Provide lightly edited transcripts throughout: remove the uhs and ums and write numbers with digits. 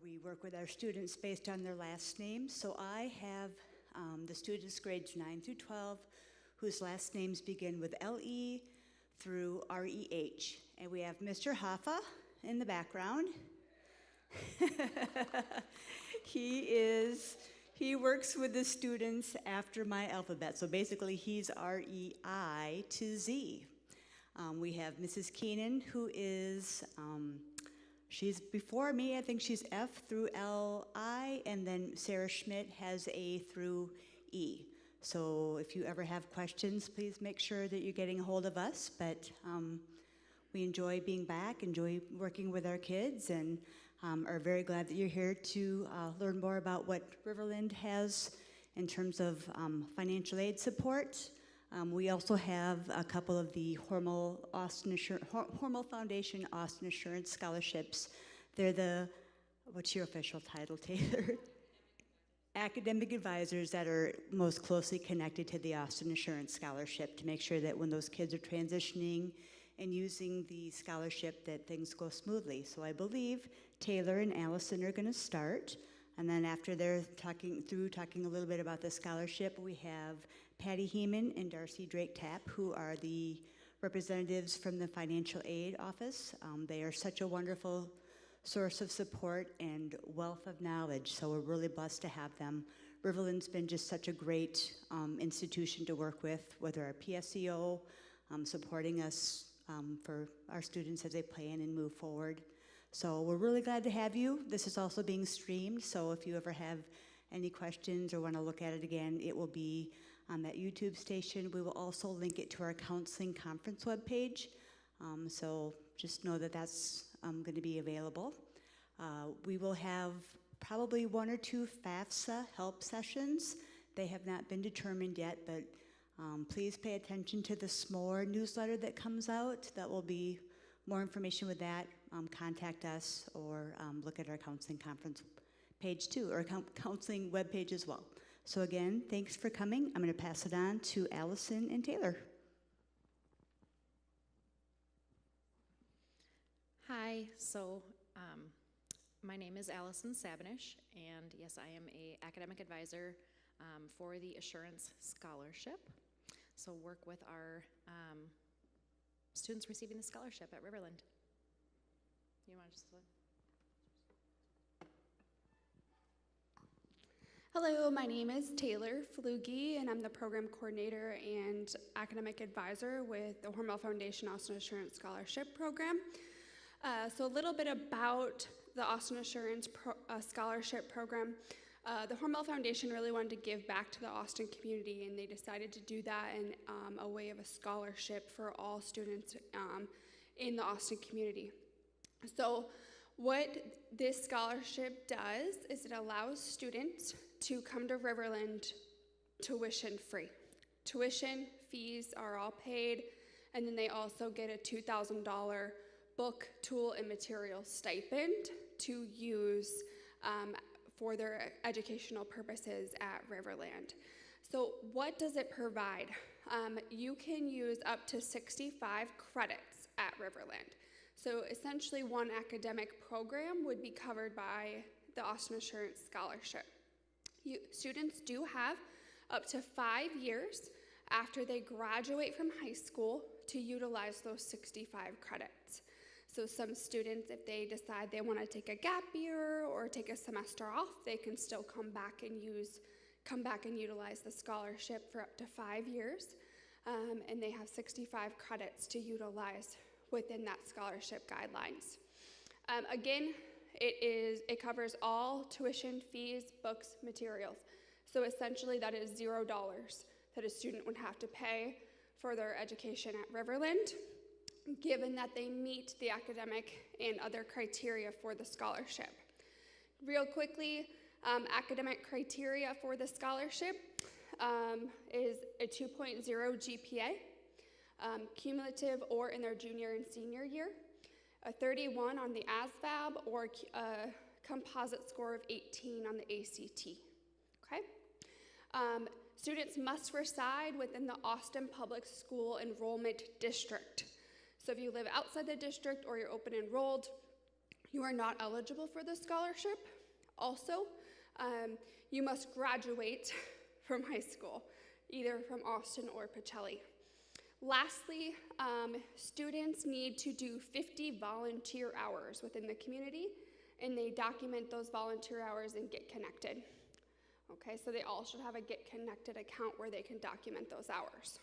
we work with our students based on their last name. So I have the students grades 9 through 12 whose last names begin with L-E through R-E-H. And we have Mr. Hoffa in the background. He works with the students after my alphabet. So basically he's R-E-I to Z. We have Mrs. Keenan, who is, she's before me, I think she's F through L-I, and then Sarah Schmidt has A through E. So if you ever have questions, please make sure that you're getting a hold of us. But we enjoy being back, enjoy working with our kids, and are very glad that you're here to learn more about what Riverland has in terms of financial aid support. We also have a couple of the Hormel Foundation Austin Assurance Scholarships. They're the, what's your official title, Taylor? Academic advisors that are most closely connected to the Austin Assurance Scholarship to make sure that when those kids are transitioning and using the scholarship that things go smoothly. So I believe Taylor and Allison are going to start, and then after they're talking a little bit about the scholarship, we have Patty Heeman and Darcy Drake-Tapp, who are the representatives from the Financial Aid Office. They are such a wonderful source of support and wealth of knowledge, so we're really blessed to have them. Riverland's been just such a great institution to work with our PSEO, supporting us for our students as they plan and move forward. So we're really glad to have you. This is also being streamed, so if you ever have any questions or want to look at it again, it will be on that YouTube station. We will also link it to our counseling conference webpage, so just know that that's going to be available. We will have probably 1 or 2 FAFSA help sessions. They have not been determined yet, but please pay attention to the SMORE newsletter that comes out. That will be more information with that. Contact us or look at our counseling conference page too, or counseling webpage as well. So again, thanks for coming. I'm going to pass it on to Allison and Taylor. Hi, so my name is Allison Sabinish, and yes, I am an academic advisor for the Assurance Scholarship. So work with our students receiving the scholarship at Riverland. You want to just... Hello, my name is Taylor Flugie, and I'm the program coordinator and academic advisor with the Hormel Foundation Austin Assurance Scholarship Program. So a little bit about the Austin Assurance Scholarship Program. The Hormel Foundation really wanted to give back to the Austin community, and they decided to do that in a way of a scholarship for all students in the Austin community. So what this scholarship does is it allows students to come to Riverland tuition free. Tuition fees are all paid, and then they also get a $2,000 book, tool, and material stipend to use for their educational purposes at Riverland. So what does it provide? You can use up to 65 credits at Riverland. So essentially one academic program would be covered by the Austin Assurance Scholarship. Students do have up to 5 years after they graduate from high school to utilize those 65 credits. So some students, if they decide they want to take a gap year or take a semester off, they can still come back and utilize the scholarship for up to 5 years. And they have 65 credits to utilize within that scholarship guidelines. Again, it covers all tuition, fees, books, materials. So essentially that is $0 that a student would have to pay for their education at Riverland, given that they meet the academic and other criteria for the scholarship. Real quickly, academic criteria for the scholarship is a 2.0 GPA, cumulative or in their junior and senior year, a 31 on the ASVAB, or a composite score of 18 on the ACT, okay? Students must reside within the Austin Public School Enrollment District. So if you live outside the district or you're open enrolled, you are not eligible for the scholarship. Also, you must graduate from high school, either from Austin or Pacelli. Lastly, students need to do 50 volunteer hours within the community, and they document those volunteer hours and get connected. Okay, so they all should have a Get Connected account where they can document those hours.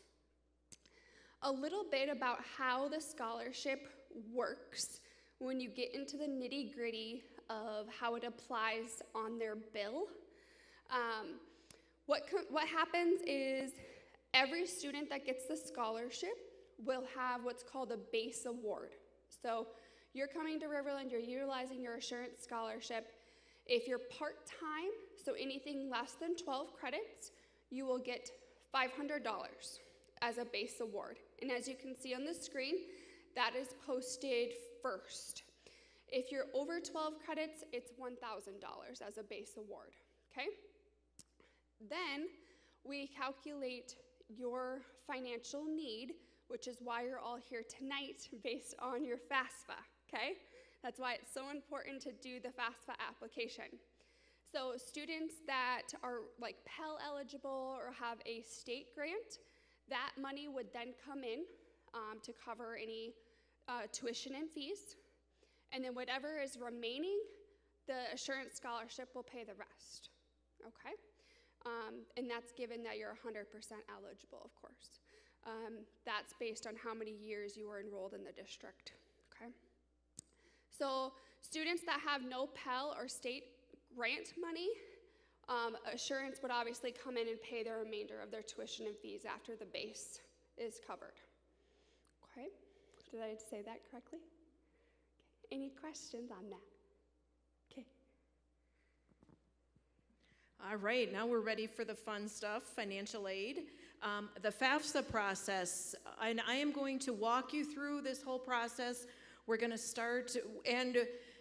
A little bit about how the scholarship works when you get into the nitty-gritty of how it applies on their bill. What happens is every student that gets the scholarship will have what's called a base award. So you're coming to Riverland, you're utilizing your assurance scholarship. If you're part-time, so anything less than 12 credits, you will get $500 as a base award. And as you can see on the screen, that is posted first. If you're over 12 credits, it's $1,000 as a base award, okay? Then we calculate your financial need, which is why you're all here tonight, based on your FAFSA, okay? That's why it's so important to do the FAFSA application. So students that are like Pell eligible or have a state grant, that money would then come in to cover any tuition and fees. And then whatever is remaining, the assurance scholarship will pay the rest, okay? And that's given that you're 100% eligible, of course. That's based on how many years you were enrolled in the district, okay? So students that have no Pell or state grant money, assurance would obviously come in and pay the remainder of their tuition and fees after the base is covered. Okay, did I say that correctly? Okay. Any questions on that? Okay. All right, now we're ready for the fun stuff, financial aid. The FAFSA process, and I am going to walk you through this whole process. We're going to start, and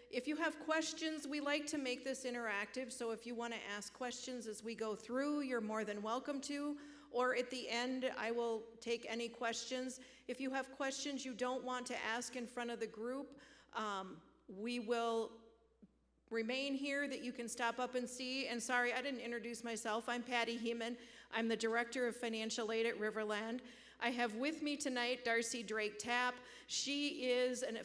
if you have questions, we like to make this interactive, so if you want to ask questions as we go through, you're more than welcome to, or at the end, I will take any questions. If you have questions you don't want to ask in front of the group, we will remain here that you can stop up and see. And sorry, I didn't introduce myself. I'm Patty Heeman. I'm the Director of Financial Aid at Riverland. I have with me tonight Darcy Drake-Tapp. She is a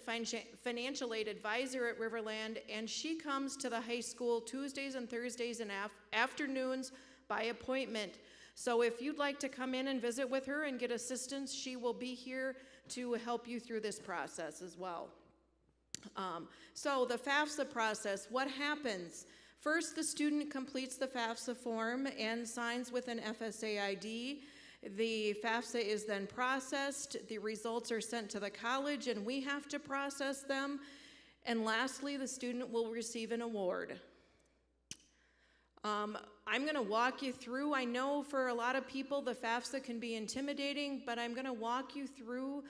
financial aid advisor at Riverland, and she comes to the high school Tuesdays and Thursdays and afternoons by appointment. So if you'd like to come in and visit with her and get assistance, she will be here to help you through this process as well. So the FAFSA process, what happens? First, the student completes the FAFSA form and signs with an Fsa Id. The FAFSA is then processed, the results are sent to the college, and we have to process them. And lastly, the student will receive an award. I'm going to walk you through. I know for a lot of people the FAFSA can be intimidating, but I'm going to walk you through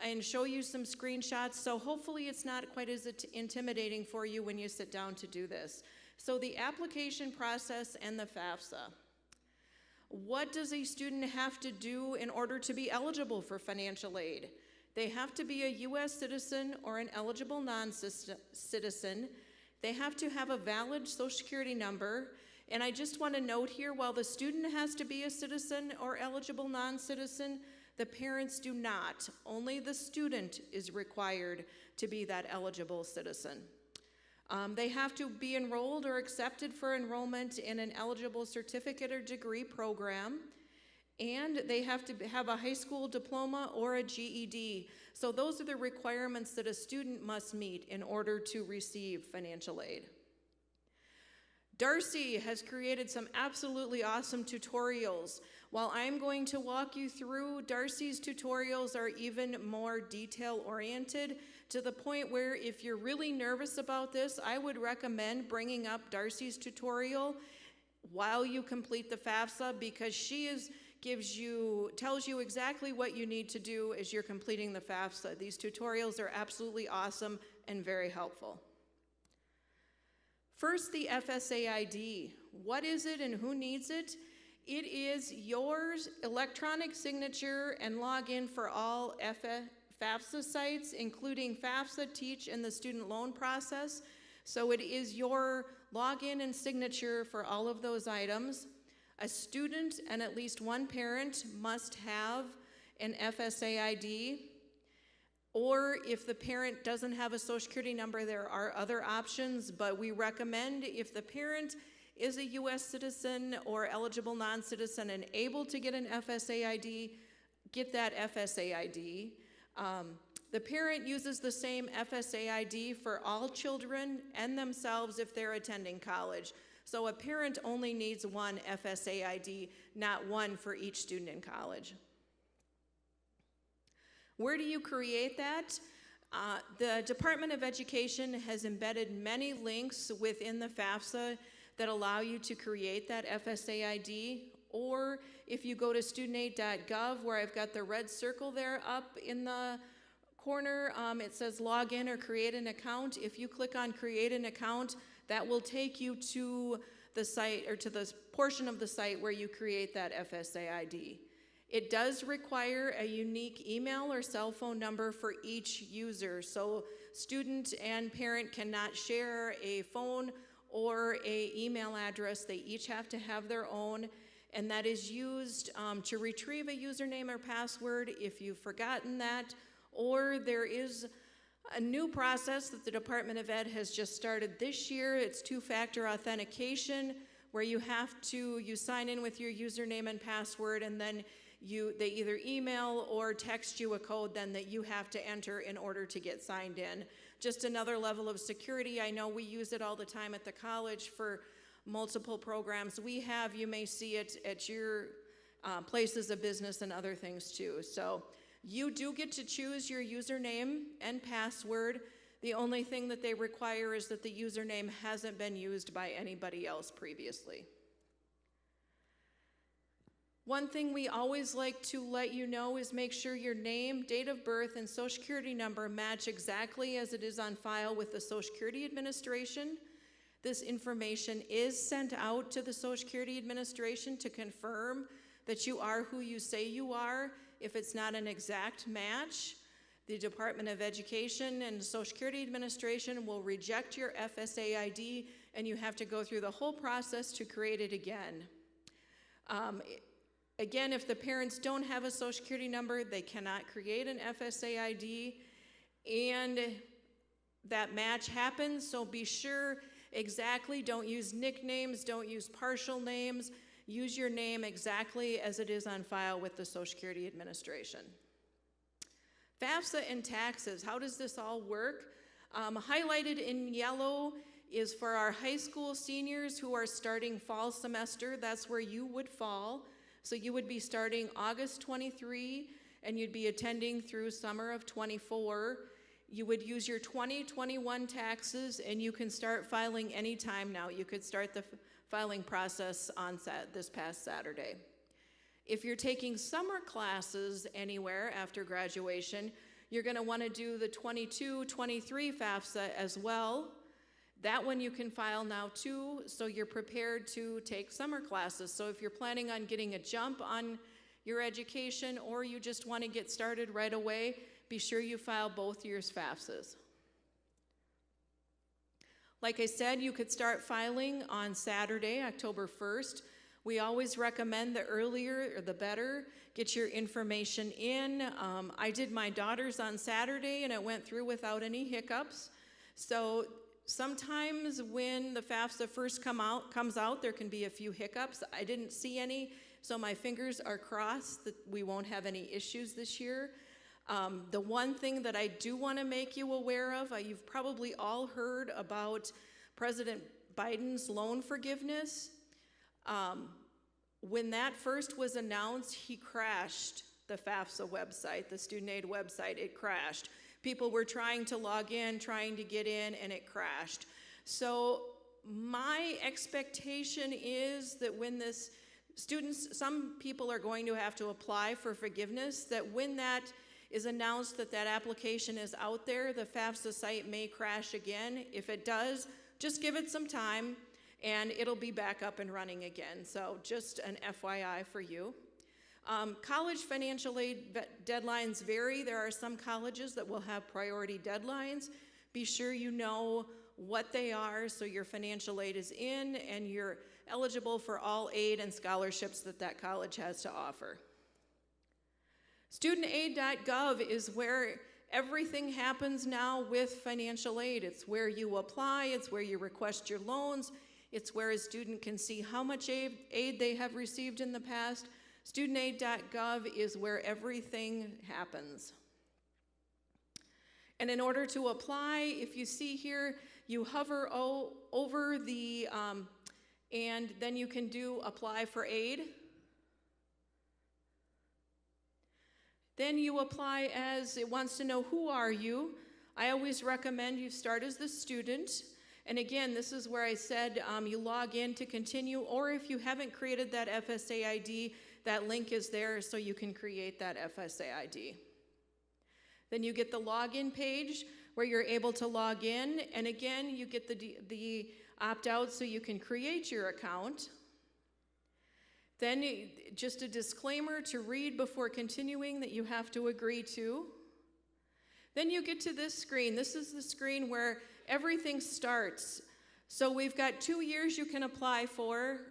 and show you some screenshots, so hopefully it's not quite as intimidating for you when you sit down to do this. So the application process and the FAFSA. What does a student have to do in order to be eligible for financial aid? They have to be a U.S. citizen or an eligible non-citizen. They have to have a valid Social Security number. And I just want to note here, while the student has to be a citizen or eligible non-citizen, the parents do not. Only the student is required to be that eligible citizen. They have to be enrolled or accepted for enrollment in an eligible certificate or degree program, and they have to have a high school diploma or a GED. So those are the requirements that a student must meet in order to receive financial aid. Darcy has created some absolutely awesome tutorials. While I'm going to walk you through, Darcy's tutorials are even more detail-oriented, to the point where if you're really nervous about this, I would recommend bringing up Darcy's tutorial while you complete the FAFSA, because she tells you exactly what you need to do as you're completing the FAFSA. These tutorials are absolutely awesome and very helpful. First, the Fsa Id. What is it and who needs it? It is your electronic signature and login for all FAFSA sites, including FAFSA, Teach, and the student loan process. So it is your login and signature for all of those items. A student and at least one parent must have an FSA ID, or if the parent doesn't have a social security number, there are other options, but we recommend if the parent is a US citizen or eligible non-citizen and able to get an FSA ID, get that FSA ID. The parent uses the same FSA ID for all children and themselves if they're attending college. So a parent only needs one FSA ID, not one for each student in college. Where do you create that? The Department of Education has embedded many links within the FAFSA that allow you to create that FSA ID. Or if you go to studentaid.gov, where I've got the red circle there up in the corner, it says log in or create an account. If you click on create an account, that will take you to the site or to the portion of the site where you create that FSA ID. It does require a unique email or cell phone number for each user, so student and parent cannot share a phone or an email address. They each have to have their own, and that is used to retrieve a username or password if you've forgotten that, or there is a new process that the Department of Ed has just started this year. It's two-factor authentication, where you sign in with your username and password, and then they either email or text you a code then that you have to enter in order to get signed in. Just another level of security. I know we use it all the time at the college for multiple programs we have. You may see it at your places of business and other things too. So you do get to choose your username and password. The only thing that they require is that the username hasn't been used by anybody else previously. One thing we always like to let you know is make sure your name, date of birth, and social security number match exactly as it is on file with the Social Security Administration. This information is sent out to the Social Security Administration to confirm that you are who you say you are. If it's not an exact match, the Department of Education and the Social Security Administration will reject your FSA ID, and you have to go through the whole process to create it again. Again, if the parents don't have a Social Security number, they cannot create an FSA ID, and that match happens, so be sure exactly, don't use nicknames, don't use partial names, use your name exactly as it is on file with the Social Security Administration. FAFSA and taxes, how does this all work? Highlighted in yellow is for our high school seniors who are starting fall semester. That's where you would fall. So you would be starting August 23, and you'd be attending through summer of 24. You would use your 2021 taxes, and you can start filing anytime now. You could start the filing process on this past Saturday. If you're taking summer classes anywhere after graduation, you're going to want to do the 22-23 FAFSA as well. That one you can file now too, so you're prepared to take summer classes. So if you're planning on getting a jump on your education, or you just want to get started right away, be sure you file both years' FAFSAs. Like I said, you could start filing on Saturday, October 1st. We always recommend the earlier or the better. Get your information in. I did my daughter's on Saturday, and it went through without any hiccups. So sometimes when the FAFSA first comes out, there can be a few hiccups. I didn't see any, so my fingers are crossed that we won't have any issues this year. The one thing that I do want to make you aware of, you've probably all heard about President Biden's loan forgiveness. When that first was announced, he crashed the FAFSA website, the student aid website. It crashed. People were trying to log in, trying to get in, and it crashed. So my expectation is that when this some people are going to have to apply for forgiveness, that when that is announced that that application is out there, the FAFSA site may crash again. If it does, just give it some time, and it'll be back up and running again. So just an FYI for you. College financial aid deadlines vary. There are some colleges that will have priority deadlines. Be sure you know what they are so your financial aid is in and you're eligible for all aid and scholarships that that college has to offer. Studentaid.gov is where everything happens now with financial aid. It's where you apply, it's where you request your loans, it's where a student can see how much aid they have received in the past. Studentaid.gov is where everything happens. And in order to apply, if you see here, you hover over the, and then you can do apply for aid. Then you apply as, it wants to know who are you. I always recommend you start as the student. And again, this is where I said you log in to continue, or if you haven't created that FSA ID, that link is there so you can create that FSA ID. Then you get the login page where you're able to log in, and again, you get the opt-out so you can create your account. Then just a disclaimer to read before continuing that you have to agree to. Then you get to this screen. This is the screen where everything starts. So we've got 2 years you can apply for,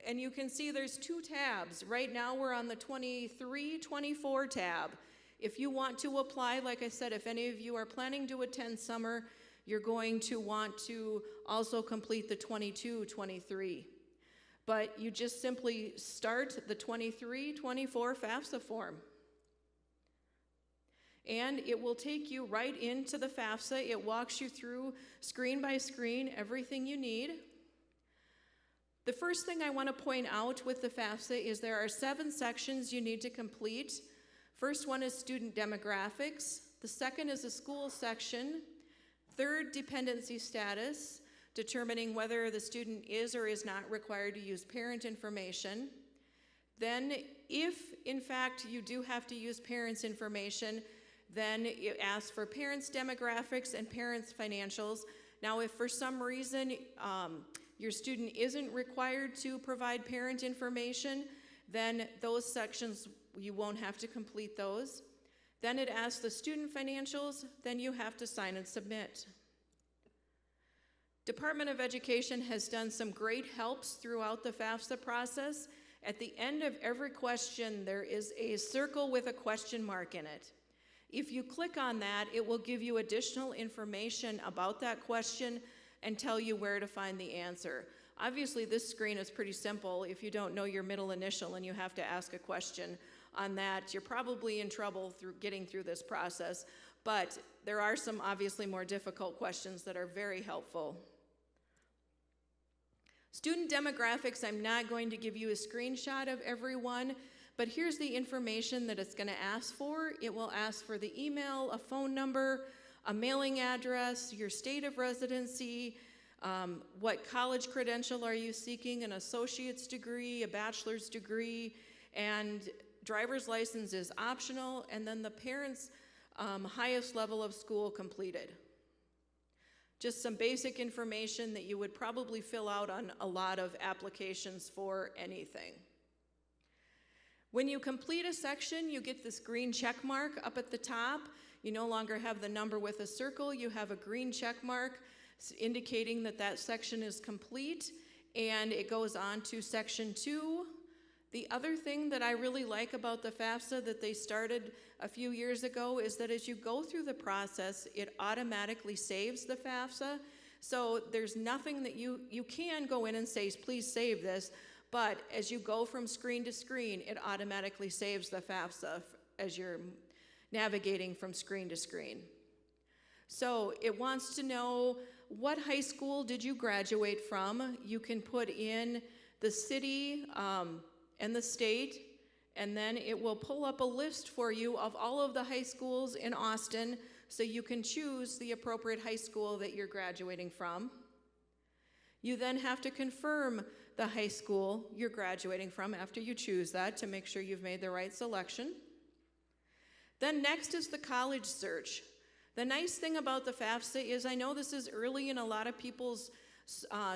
and you can see there's 2 tabs. Right now we're on the 23-24 tab. If you want to apply, like I said, if any of you are planning to attend summer, you're going to want to also complete the 22-23. But you just simply start the 23-24 FAFSA form. And it will take you right into the FAFSA. It walks you through screen by screen everything you need. The first thing I want to point out with the FAFSA is there are 7 sections you need to complete. First one is student demographics. The second is a school section. Third, dependency status, determining whether the student is or is not required to use parent information. Then, if in fact you do have to use parents' information, then it asks for parents' demographics and parents' financials. Now, if for some reason your student isn't required to provide parent information, then those sections, you won't have to complete those. Then it asks the student financials, then you have to sign and submit. Department of Education has done some great helps throughout the FAFSA process. At the end of every question, there is a circle with a question mark in it. If you click on that, it will give you additional information about that question and tell you where to find the answer. Obviously, this screen is pretty simple. If you don't know your middle initial and you have to ask a question on that, you're probably in trouble through getting through this process. But there are some obviously more difficult questions that are very helpful. Student demographics, I'm not going to give you a screenshot of everyone, but here's the information that it's going to ask for. It will ask for the email, a phone number, a mailing address, your state of residency, what college credential are you seeking, an associate's degree, a bachelor's degree, and driver's license is optional, and then the parents' highest level of school completed. Just some basic information that you would probably fill out on a lot of applications for anything. When you complete a section, you get this green check mark up at the top. You no longer have the number with a circle, you have a green check mark indicating that that section is complete, and it goes on to section 2. The other thing that I really like about the FAFSA that they started a few years ago is that as you go through the process, it automatically saves the FAFSA. So there's nothing that you can go in and say, please save this, but as you go from screen to screen, it automatically saves the FAFSA as you're navigating from screen to screen. So it wants to know what high school did you graduate from. You can put in the city and the state, and then it will pull up a list for you of all of the high schools in Austin so you can choose the appropriate high school that you're graduating from. You then have to confirm the high school you're graduating from after you choose that to make sure you've made the right selection. Then next is the college search. The nice thing about the FAFSA is, I know this is early in a lot of people's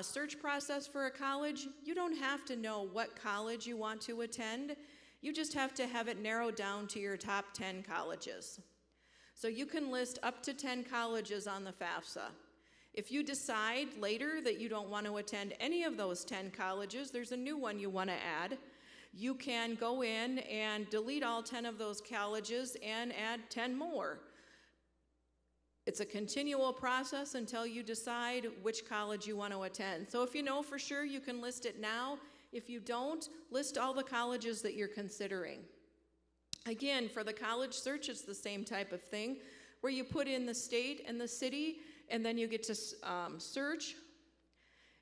search process for a college. You don't have to know what college you want to attend. You just have to have it narrowed down to your top 10 colleges. So you can list up to 10 colleges on the FAFSA. If you decide later that you don't want to attend any of those 10 colleges, there's a new one you want to add. You can go in and delete all 10 of those colleges and add 10 more. It's a continual process until you decide which college you want to attend. So if you know for sure, you can list it now. If you don't, list all the colleges that you're considering. Again, for the college search, it's the same type of thing, where you put in the state and the city, and then you get to search.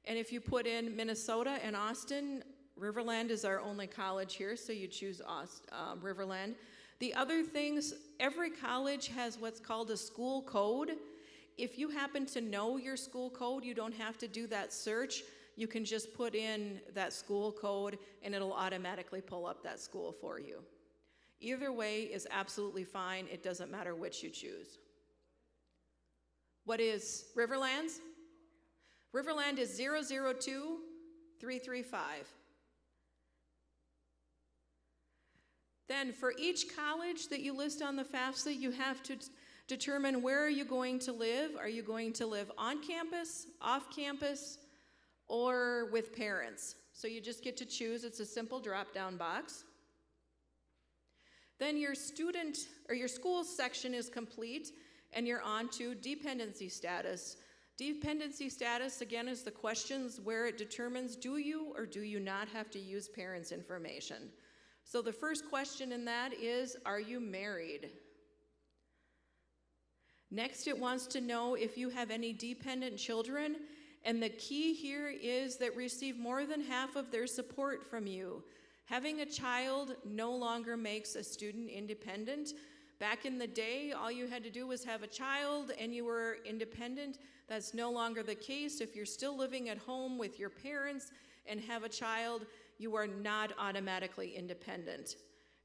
And if you put in Minnesota and Austin, Riverland is our only college here, so you choose Riverland. The other things, every college has what's called a school code. If you happen to know your school code, you don't have to do that search. You can just put in that school code, and it'll automatically pull up that school for you. Either way is absolutely fine. It doesn't matter which you choose. What is Riverland's? Riverland is 002335. Then for each college that you list on the FAFSA, you have to determine where are you going to live. Are you going to live on campus, off campus, or with parents? So you just get to choose. It's a simple drop-down box. Then your student or your school section is complete, and you're on to dependency status. Dependency status, again, is the questions where it determines do you or do you not have to use parents' information. So the first question in that is, are you married? Next, it wants to know if you have any dependent children, and the key here is that receive more than half of their support from you. Having a child no longer makes a student independent. Back in the day, all you had to do was have a child and you were independent. That's no longer the case. If you're still living at home with your parents and have a child, you are not automatically independent.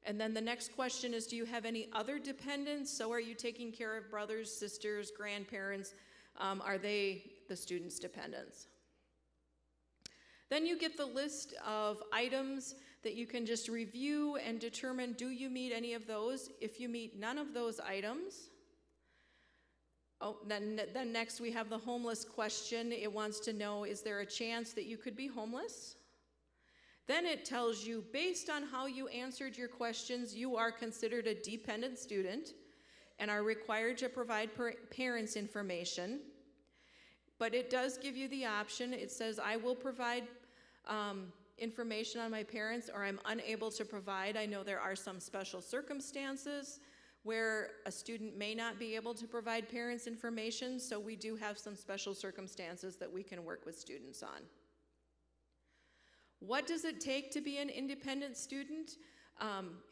And then the next question is, do you have any other dependents? So are you taking care of brothers, sisters, grandparents? Are they the student's dependents? Then you get the list of items that you can just review and determine, do you meet any of those? If you meet none of those items, then next we have the homeless question. It wants to know, is there a chance that you could be homeless? Then it tells you, based on how you answered your questions, you are considered a dependent student and are required to provide parents' information. But it does give you the option. It says, I will provide information on my parents, or I'm unable to provide. I know there are some special circumstances where a student may not be able to provide parents' information, so we do have some special circumstances that we can work with students on. What does it take to be an independent student?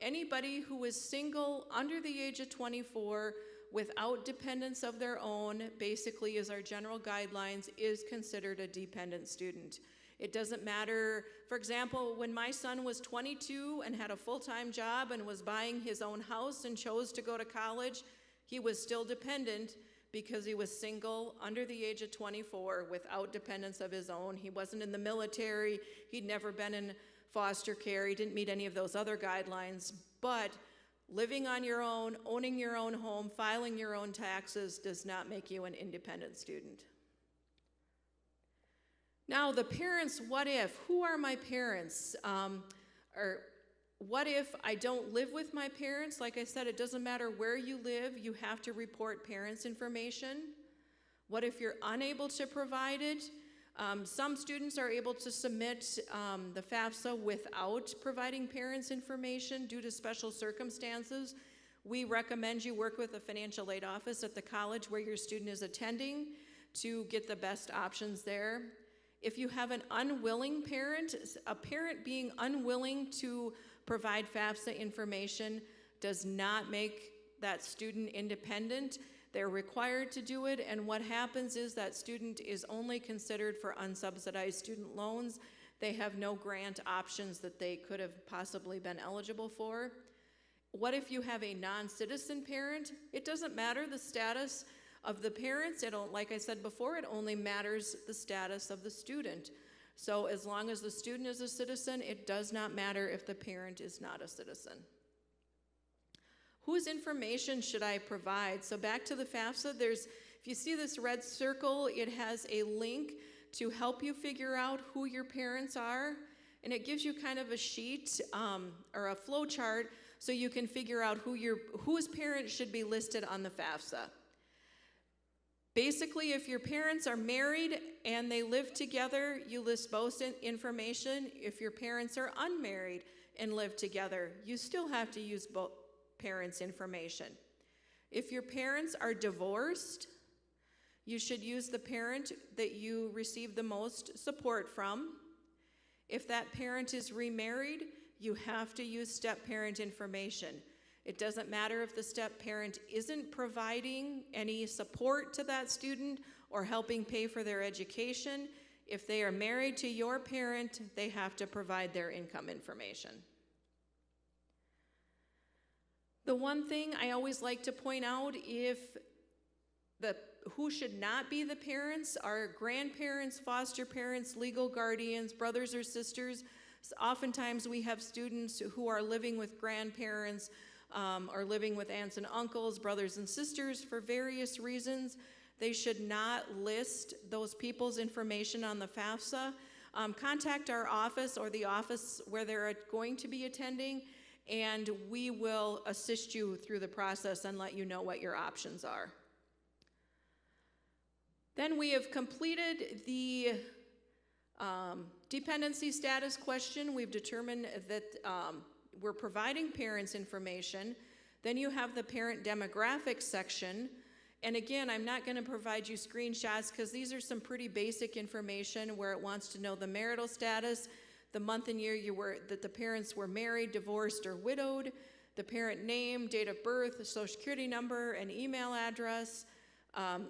Anybody who is single under the age of 24 without dependents of their own, basically as our general guidelines, is considered a dependent student. It doesn't matter, for example, when my son was 22 and had a full-time job and was buying his own house and chose to go to college, he was still dependent because he was single under the age of 24 without dependents of his own. He wasn't in the military, he'd never been in foster care, he didn't meet any of those other guidelines, but living on your own, owning your own home, filing your own taxes does not make you an independent student. Now, the parents, what if? Who are my parents? Or what if I don't live with my parents? Like I said, it doesn't matter where you live, you have to report parents' information. What if you're unable to provide it? Some students are able to submit the FAFSA without providing parents' information due to special circumstances. We recommend you work with a financial aid office at the college where your student is attending to get the best options there. If you have an unwilling parent, a parent being unwilling to provide FAFSA information does not make that student independent. They're required to do it, and what happens is that student is only considered for unsubsidized student loans. They have no grant options that they could have possibly been eligible for. What if you have a non-citizen parent? It doesn't matter the status of the parents. Like I said before, it only matters the status of the student. So as long as the student is a citizen, it does not matter if the parent is not a citizen. Whose information should I provide? So back to the FAFSA, there's if you see this red circle, it has a link to help you figure out who your parents are, and it gives you kind of a sheet or a flow chart so you can figure out whose parents should be listed on the FAFSA. Basically, if your parents are married and they live together, you list both information. If your parents are unmarried and live together, you still have to use both parents' information. If your parents are divorced, you should use the parent that you receive the most support from. If that parent is remarried, you have to use step-parent information. It doesn't matter if the step-parent isn't providing any support to that student or helping pay for their education. If they are married to your parent, they have to provide their income information. The one thing I always like to point out, who should not be the parents are grandparents, foster parents, legal guardians, brothers or sisters. So oftentimes we have students who are living with grandparents or living with aunts and uncles, brothers and sisters for various reasons. They should not list those people's information on the FAFSA. Contact our office or the office where they're going to be attending, and we will assist you through the process and let you know what your options are. Then we have completed the dependency status question. We've determined that we're providing parents information. Then you have the parent demographics section. And again, I'm not going to provide you screenshots because these are some pretty basic information where it wants to know the marital status, the month and year that the parents were married, divorced, or widowed, the parent name, date of birth, social security number, and email address.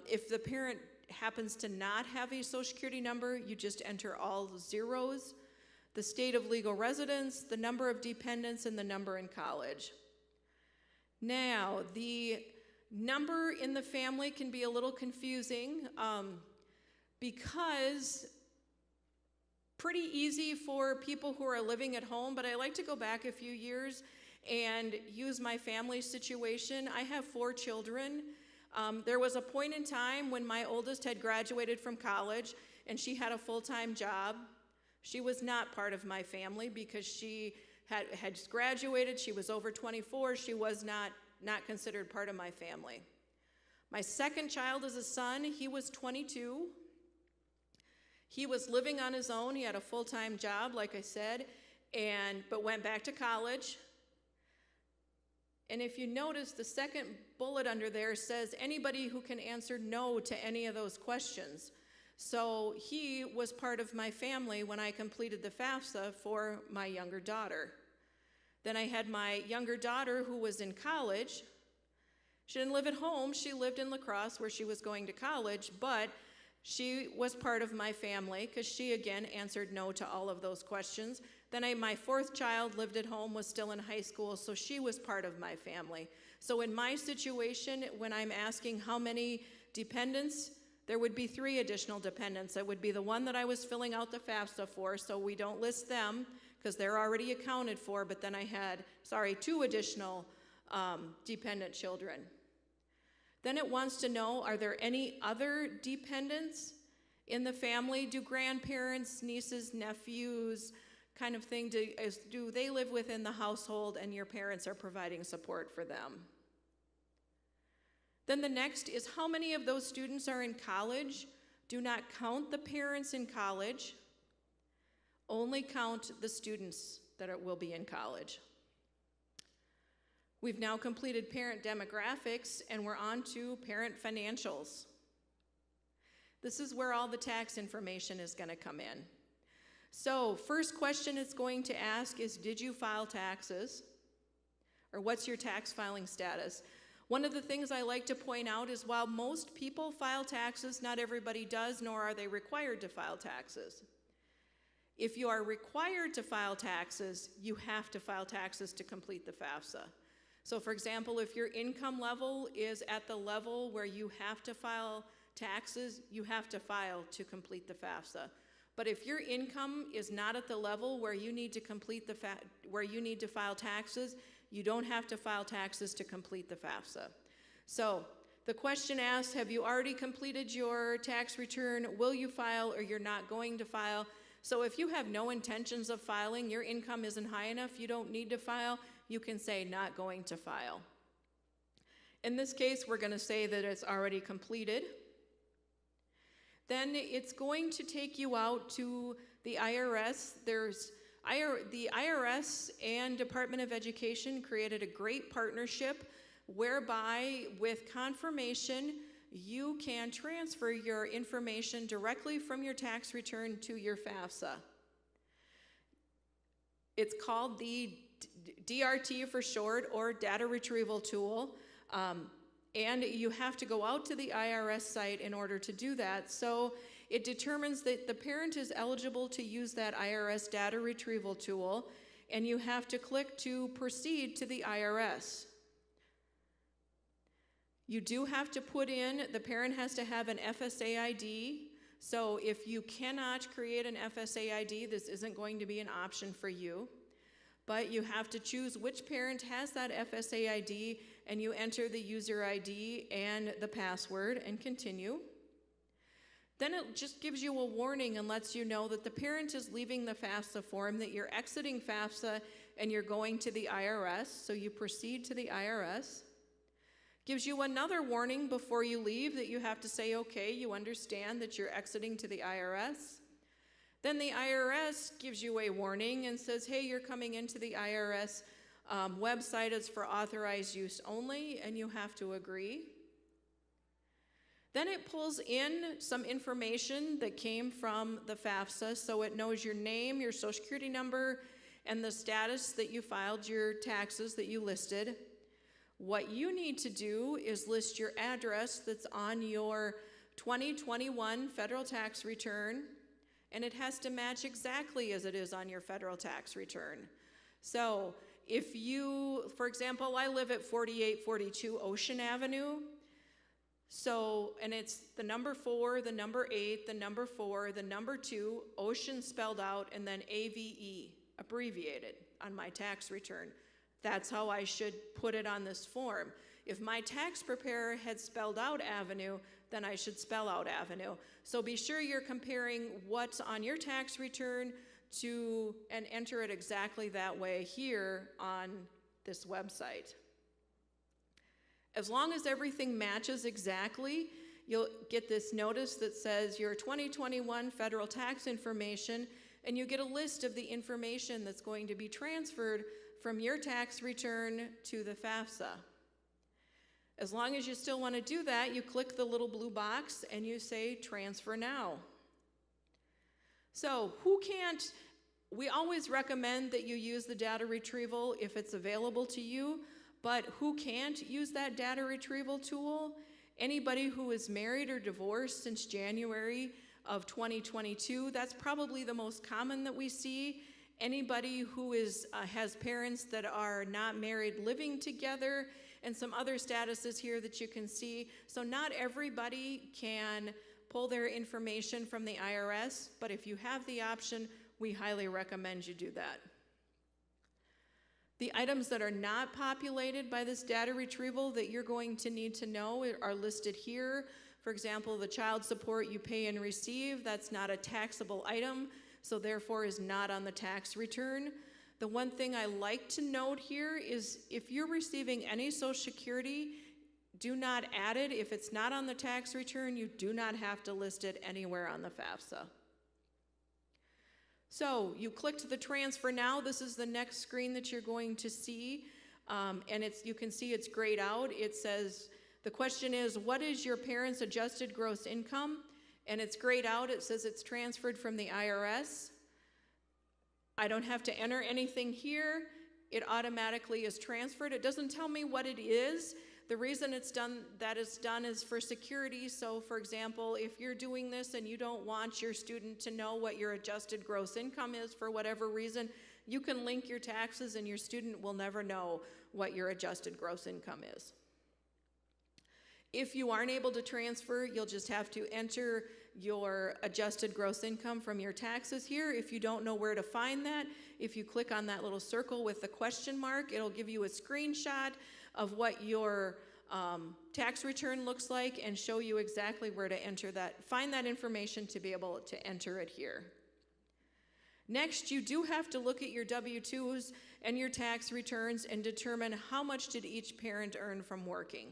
If the parent happens to not have a social security number, you just enter all the zeros, the state of legal residence, the number of dependents, and the number in college. Now, the number in the family can be a little confusing because pretty easy for people who are living at home, but I like to go back a few years and use my family situation. I have 4 children. There was a point in time when my oldest had graduated from college and she had a full-time job. She was not part of my family because she had graduated, she was over 24, she was not considered part of my family. My second child is a son. He was 22. He was living on his own. He had a full-time job, like I said, but went back to college. And if you notice, the second bullet under there says anybody who can answer no to any of those questions. So he was part of my family when I completed the FAFSA for my younger daughter. Then I had my younger daughter who was in college. She didn't live at home. She lived in La Crosse where she was going to college, but she was part of my family because she, again, answered no to all of those questions. Then my 4th child lived at home, was still in high school, so she was part of my family. So in my situation, when I'm asking how many dependents, there would be 3 additional dependents. That would be the one that I was filling out the FAFSA for, so we don't list them because they're already accounted for, but then I had, 2 additional dependent children. Then it wants to know, are there any other dependents in the family? Do grandparents, nieces, nephews, kind of thing, do they live within the household and your parents are providing support for them? Then the next is how many of those students are in college? Do not count the parents in college. Only count the students that will be in college. We've now completed parent demographics and we're on to parent financials. This is where all the tax information is going to come in. So first question it's going to ask is, did you file taxes? Or what's your tax filing status? One of the things I like to point out is while most people file taxes, not everybody does, nor are they required to file taxes. If you are required to file taxes, you have to file taxes to complete the FAFSA. So for example, if your income level is at the level where you have to file taxes, you have to file to complete the FAFSA. But if your income is not at the level where you need to file taxes, you don't have to file taxes to complete the FAFSA. So The question asks, have you already completed your tax return? Will you file, or you're not going to file? So if you have no intentions of filing, your income isn't high enough, you don't need to file, you can say not going to file. In this case, we're going to say that it's already completed. Then it's going to take you out to the IRS. The IRS and Department of Education created a great partnership whereby, with confirmation, you can transfer your information directly from your tax return to your FAFSA. It's called the DRT for short, or Data Retrieval Tool, and you have to go out to the IRS site in order to do that. So it determines that the parent is eligible to use that IRS data retrieval tool, and you have to click to proceed to the IRS. You do have to put in, the parent has to have an FSA ID. So if you cannot create an FSA ID, this isn't going to be an option for you. But you have to choose which parent has that FSA ID, and you enter the user ID and the password and continue. Then it just gives you a warning and lets you know that the parent is leaving the FAFSA form, that you're exiting FAFSA and you're going to the IRS, so you proceed to the IRS. Gives you another warning before you leave that you have to say, okay, you understand that you're exiting to the IRS. Then the IRS gives you a warning and says, hey, you're coming into the IRS website, it's for authorized use only, and you have to agree. Then it pulls in some information that came from the FAFSA, so it knows your name, your social security number, and the status that you filed your taxes that you listed. What you need to do is list your address that's on your 2021 federal tax return, and it has to match exactly as it is on your federal tax return. So if you, for example, I live at 4842 Ocean Avenue, so, and it's the number 4, the number 8, the number 4, the number 2, Ocean spelled out, and then AVE, abbreviated, on my tax return. That's how I should put it on this form. If my tax preparer had spelled out Avenue, then I should spell out Avenue. So be sure you're comparing what's on your tax return to, and enter it exactly that way here on this website. As long as everything matches exactly, you'll get this notice that says your 2021 federal tax information, and you get a list of the information that's going to be transferred from your tax return to the FAFSA. As long as you still want to do that, you click the little blue box and you say transfer now. So who can't, we always recommend that you use the data retrieval if it's available to you, but who can't use that data retrieval tool? Anybody who is married or divorced since January of 2022, that's probably the most common that we see. Anybody who has parents that are not married living together, and some other statuses here that you can see. So not everybody can pull their information from the IRS, but if you have the option, we highly recommend you do that. The items that are not populated by this data retrieval that you're going to need to know are listed here. For example, the child support you pay and receive, that's not a taxable item, so therefore is not on the tax return. The one thing I like to note here is if you're receiving any Social Security, do not add it. If it's not on the tax return, you do not have to list it anywhere on the FAFSA. So you clicked the transfer now. This is the next screen that you're going to see, and you can see it's grayed out. It says, the question is, what is your parent's adjusted gross income? And it's grayed out. It says it's transferred from the IRS. I don't have to enter anything here. It automatically is transferred. It doesn't tell me what it is. The reason it's done is for security. So for example, if you're doing this and you don't want your student to know what your adjusted gross income is for whatever reason, you can link your taxes and your student will never know what your adjusted gross income is. If you aren't able to transfer, you'll just have to enter your adjusted gross income from your taxes here. If you don't know where to find that, if you click on that little circle with the question mark, it'll give you a screenshot of what your tax return looks like and show you exactly where to enter that, find that information to be able to enter it here. Next, you do have to look at your W-2s and your tax returns and determine how much did each parent earn from working.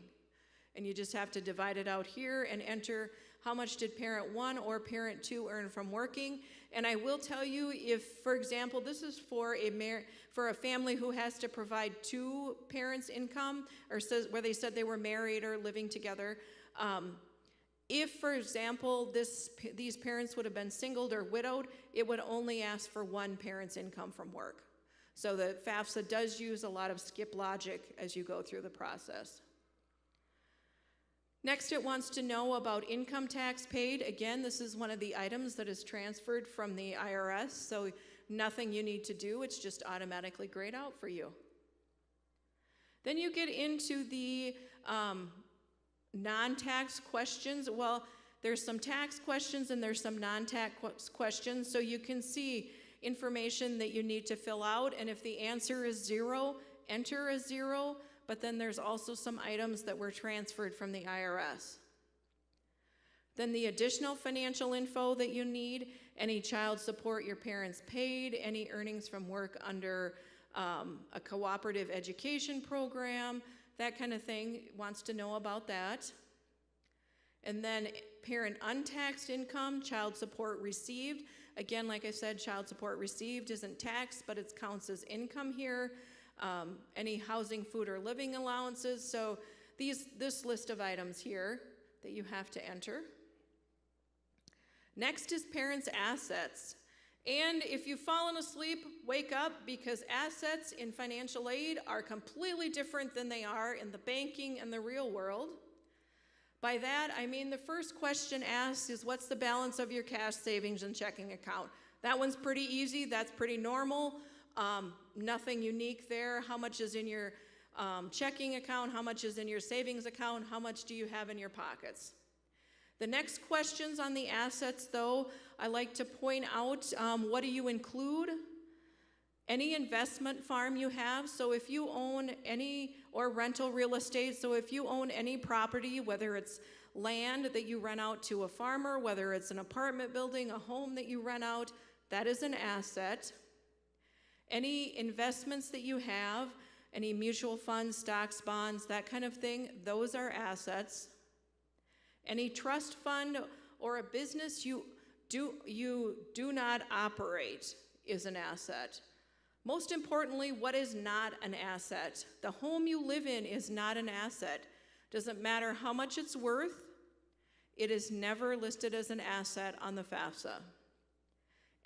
And you just have to divide it out here and enter how much did parent 1 or parent 2 earn from working. And I will tell you, if, for example, this is for a family who has to provide 2 parents' income, or says where they said they were married or living together. If, for example, these parents would have been singled or widowed, it would only ask for 1 parent's income from work. So the FAFSA does use a lot of skip logic as you go through the process. Next, it wants to know about income tax paid. Again, this is one of the items that is transferred from the IRS, so nothing you need to do, it's just automatically grayed out for you. Then you get into the non-tax questions. Well, there's some tax questions and there's some non-tax questions, so you can see information that you need to fill out, and if the answer is 0, enter a 0, but then there's also some items that were transferred from the IRS. Then the additional financial info that you need, any child support your parents paid, any earnings from work under a cooperative education program, that kind of thing, wants to know about that. And then parent untaxed income, child support received. Again, like I said, child support received isn't taxed, but it counts as income here. Any housing, food, or living allowances. So this list of items here that you have to enter. Next is parents' assets. And if you've fallen asleep, wake up, because assets in financial aid are completely different than they are in the banking and the real world. By that, I mean the first question asked is, what's the balance of your cash savings and checking account? That one's pretty easy, that's pretty normal. Nothing unique there. How much is in your checking account? How much is in your savings account? How much do you have in your pockets? The next questions on the assets, though, I like to point out, what do you include? Any investment farm you have. So if you own any, or rental real estate, so if you own any property, whether it's land that you rent out to a farmer, whether it's an apartment building, a home that you rent out, that is an asset. Any investments that you have, any mutual funds, stocks, bonds, that kind of thing, those are assets. Any trust fund or a business you do not operate is an asset. Most importantly, what is not an asset? The home you live in is not an asset. Doesn't matter how much it's worth, it is never listed as an asset on the FAFSA.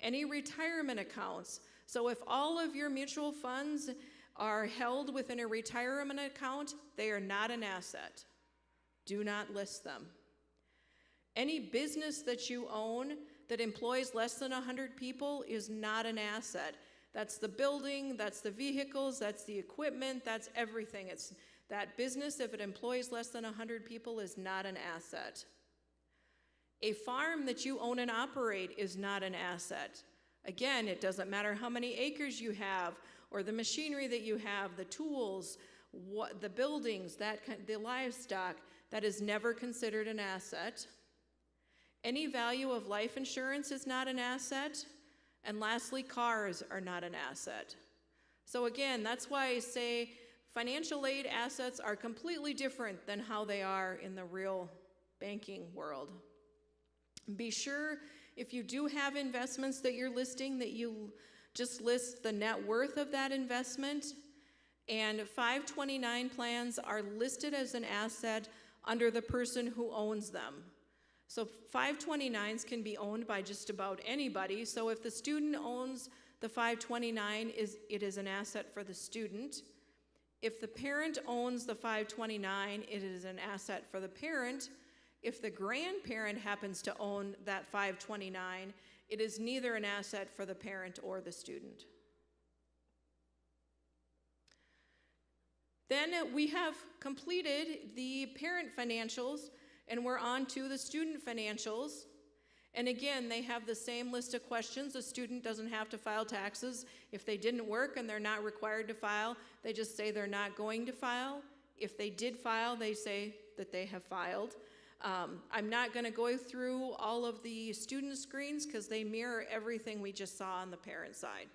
Any retirement accounts. So if all of your mutual funds are held within a retirement account, they are not an asset. Do not list them. Any business that you own that employs less than 100 people is not an asset. That's the building, that's the vehicles, that's the equipment, that's everything. It's that business, if it employs less than 100 people, is not an asset. A farm that you own and operate is not an asset. Again, it doesn't matter how many acres you have, or the machinery that you have, the tools, the buildings, the livestock, that is never considered an asset. Any value of life insurance is not an asset. And lastly, cars are not an asset. So again, that's why I say financial aid assets are completely different than how they are in the real banking world. Be sure, if you do have investments that you're listing, that you just list the net worth of that investment. And 529 plans are listed as an asset under the person who owns them. So 529s can be owned by just about anybody. So if the student owns the 529, it is an asset for the student. If the parent owns the 529, it is an asset for the parent. If the grandparent happens to own that 529, it is neither an asset for the parent or the student. Then we have completed the parent financials, and we're on to the student financials. And again, they have the same list of questions. The student doesn't have to file taxes. If they didn't work and they're not required to file, they just say they're not going to file. If they did file, they say that they have filed. I'm not going to go through all of the student screens because they mirror everything we just saw on the parent side.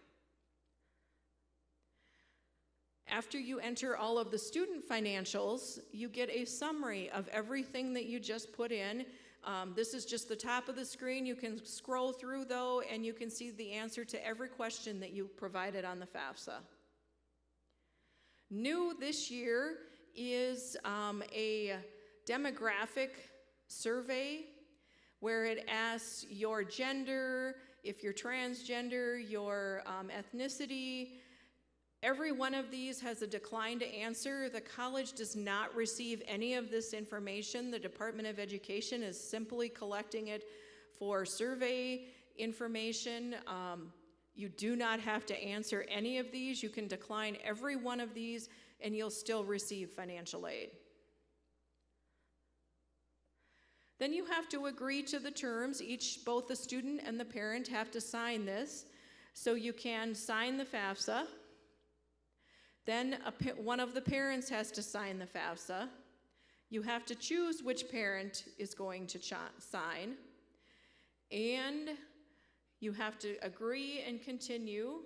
After you enter all of the student financials, you get a summary of everything that you just put in. This is just the top of the screen. You can scroll through though, and you can see the answer to every question that you provided on the FAFSA. New this year is a demographic survey where it asks your gender, if you're transgender, your ethnicity. Every one of these has a decline to answer. The college does not receive any of this information. The Department of Education is simply collecting it for survey information. You do not have to answer any of these. You can decline every one of these and you'll still receive financial aid. Then you have to agree to the terms. Both the student and the parent have to sign this. So you can sign the FAFSA. Then one of the parents has to sign the FAFSA. You have to choose which parent is going to sign. And you have to agree and continue.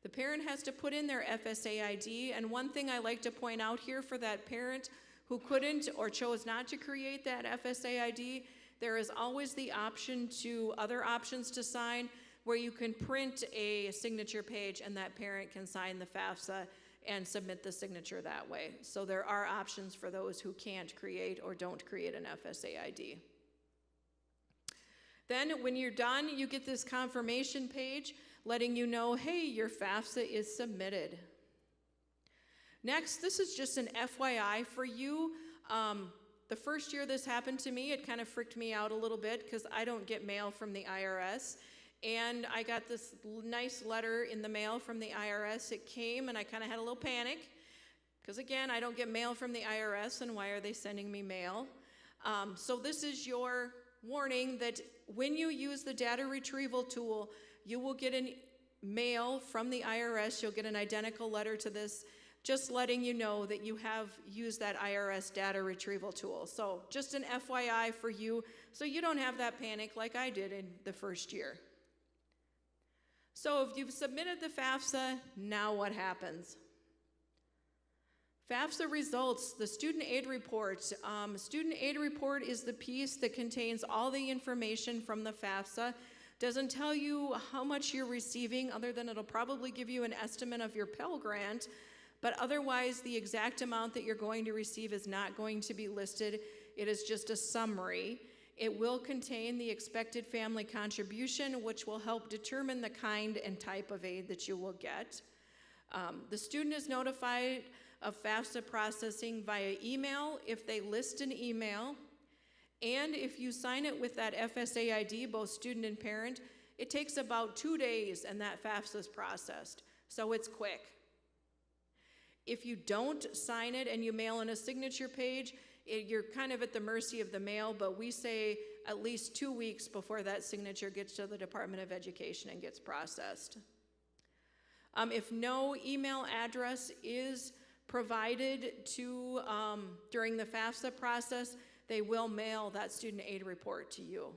The parent has to put in their FSA ID. And one thing I like to point out here for that parent who couldn't or chose not to create that FSA ID, there is always the option to, other options to sign, where you can print a signature page and that parent can sign the FAFSA and submit the signature that way. So there are options for those who can't create or don't create an FSA ID. Then when you're done, you get this confirmation page letting you know, hey, your FAFSA is submitted. Next, this is just an FYI for you. The first year this happened to me, it kind of freaked me out a little bit because I don't get mail from the IRS. And I got this nice letter in the mail from the IRS. It came and I kind of had a little panic because again, I don't get mail from the IRS and why are they sending me mail? So this is your warning that when you use the data retrieval tool, you will get an mail from the IRS. You'll get an identical letter to this, just letting you know that you have used that IRS data retrieval tool. So just an FYI for you, so you don't have that panic like I did in the first year. So if you've submitted the FAFSA, now what happens? FAFSA results, the student aid report. Student aid report is the piece that contains all the information from the FAFSA. Doesn't tell you how much you're receiving, other than it'll probably give you an estimate of your Pell Grant, but otherwise the exact amount that you're going to receive is not going to be listed. It is just a summary. It will contain the expected family contribution, which will help determine the kind and type of aid that you will get. The student is notified of FAFSA processing via email if they list an email. And if you sign it with that FSA ID, both student and parent, it takes about 2 days and that FAFSA is processed. So it's quick. If you don't sign it and you mail in a signature page, you're kind of at the mercy of the mail, but we say at least 2 weeks before that signature gets to the Department of Education and gets processed. If no email address is provided to during the FAFSA process, they will mail that student aid report to you.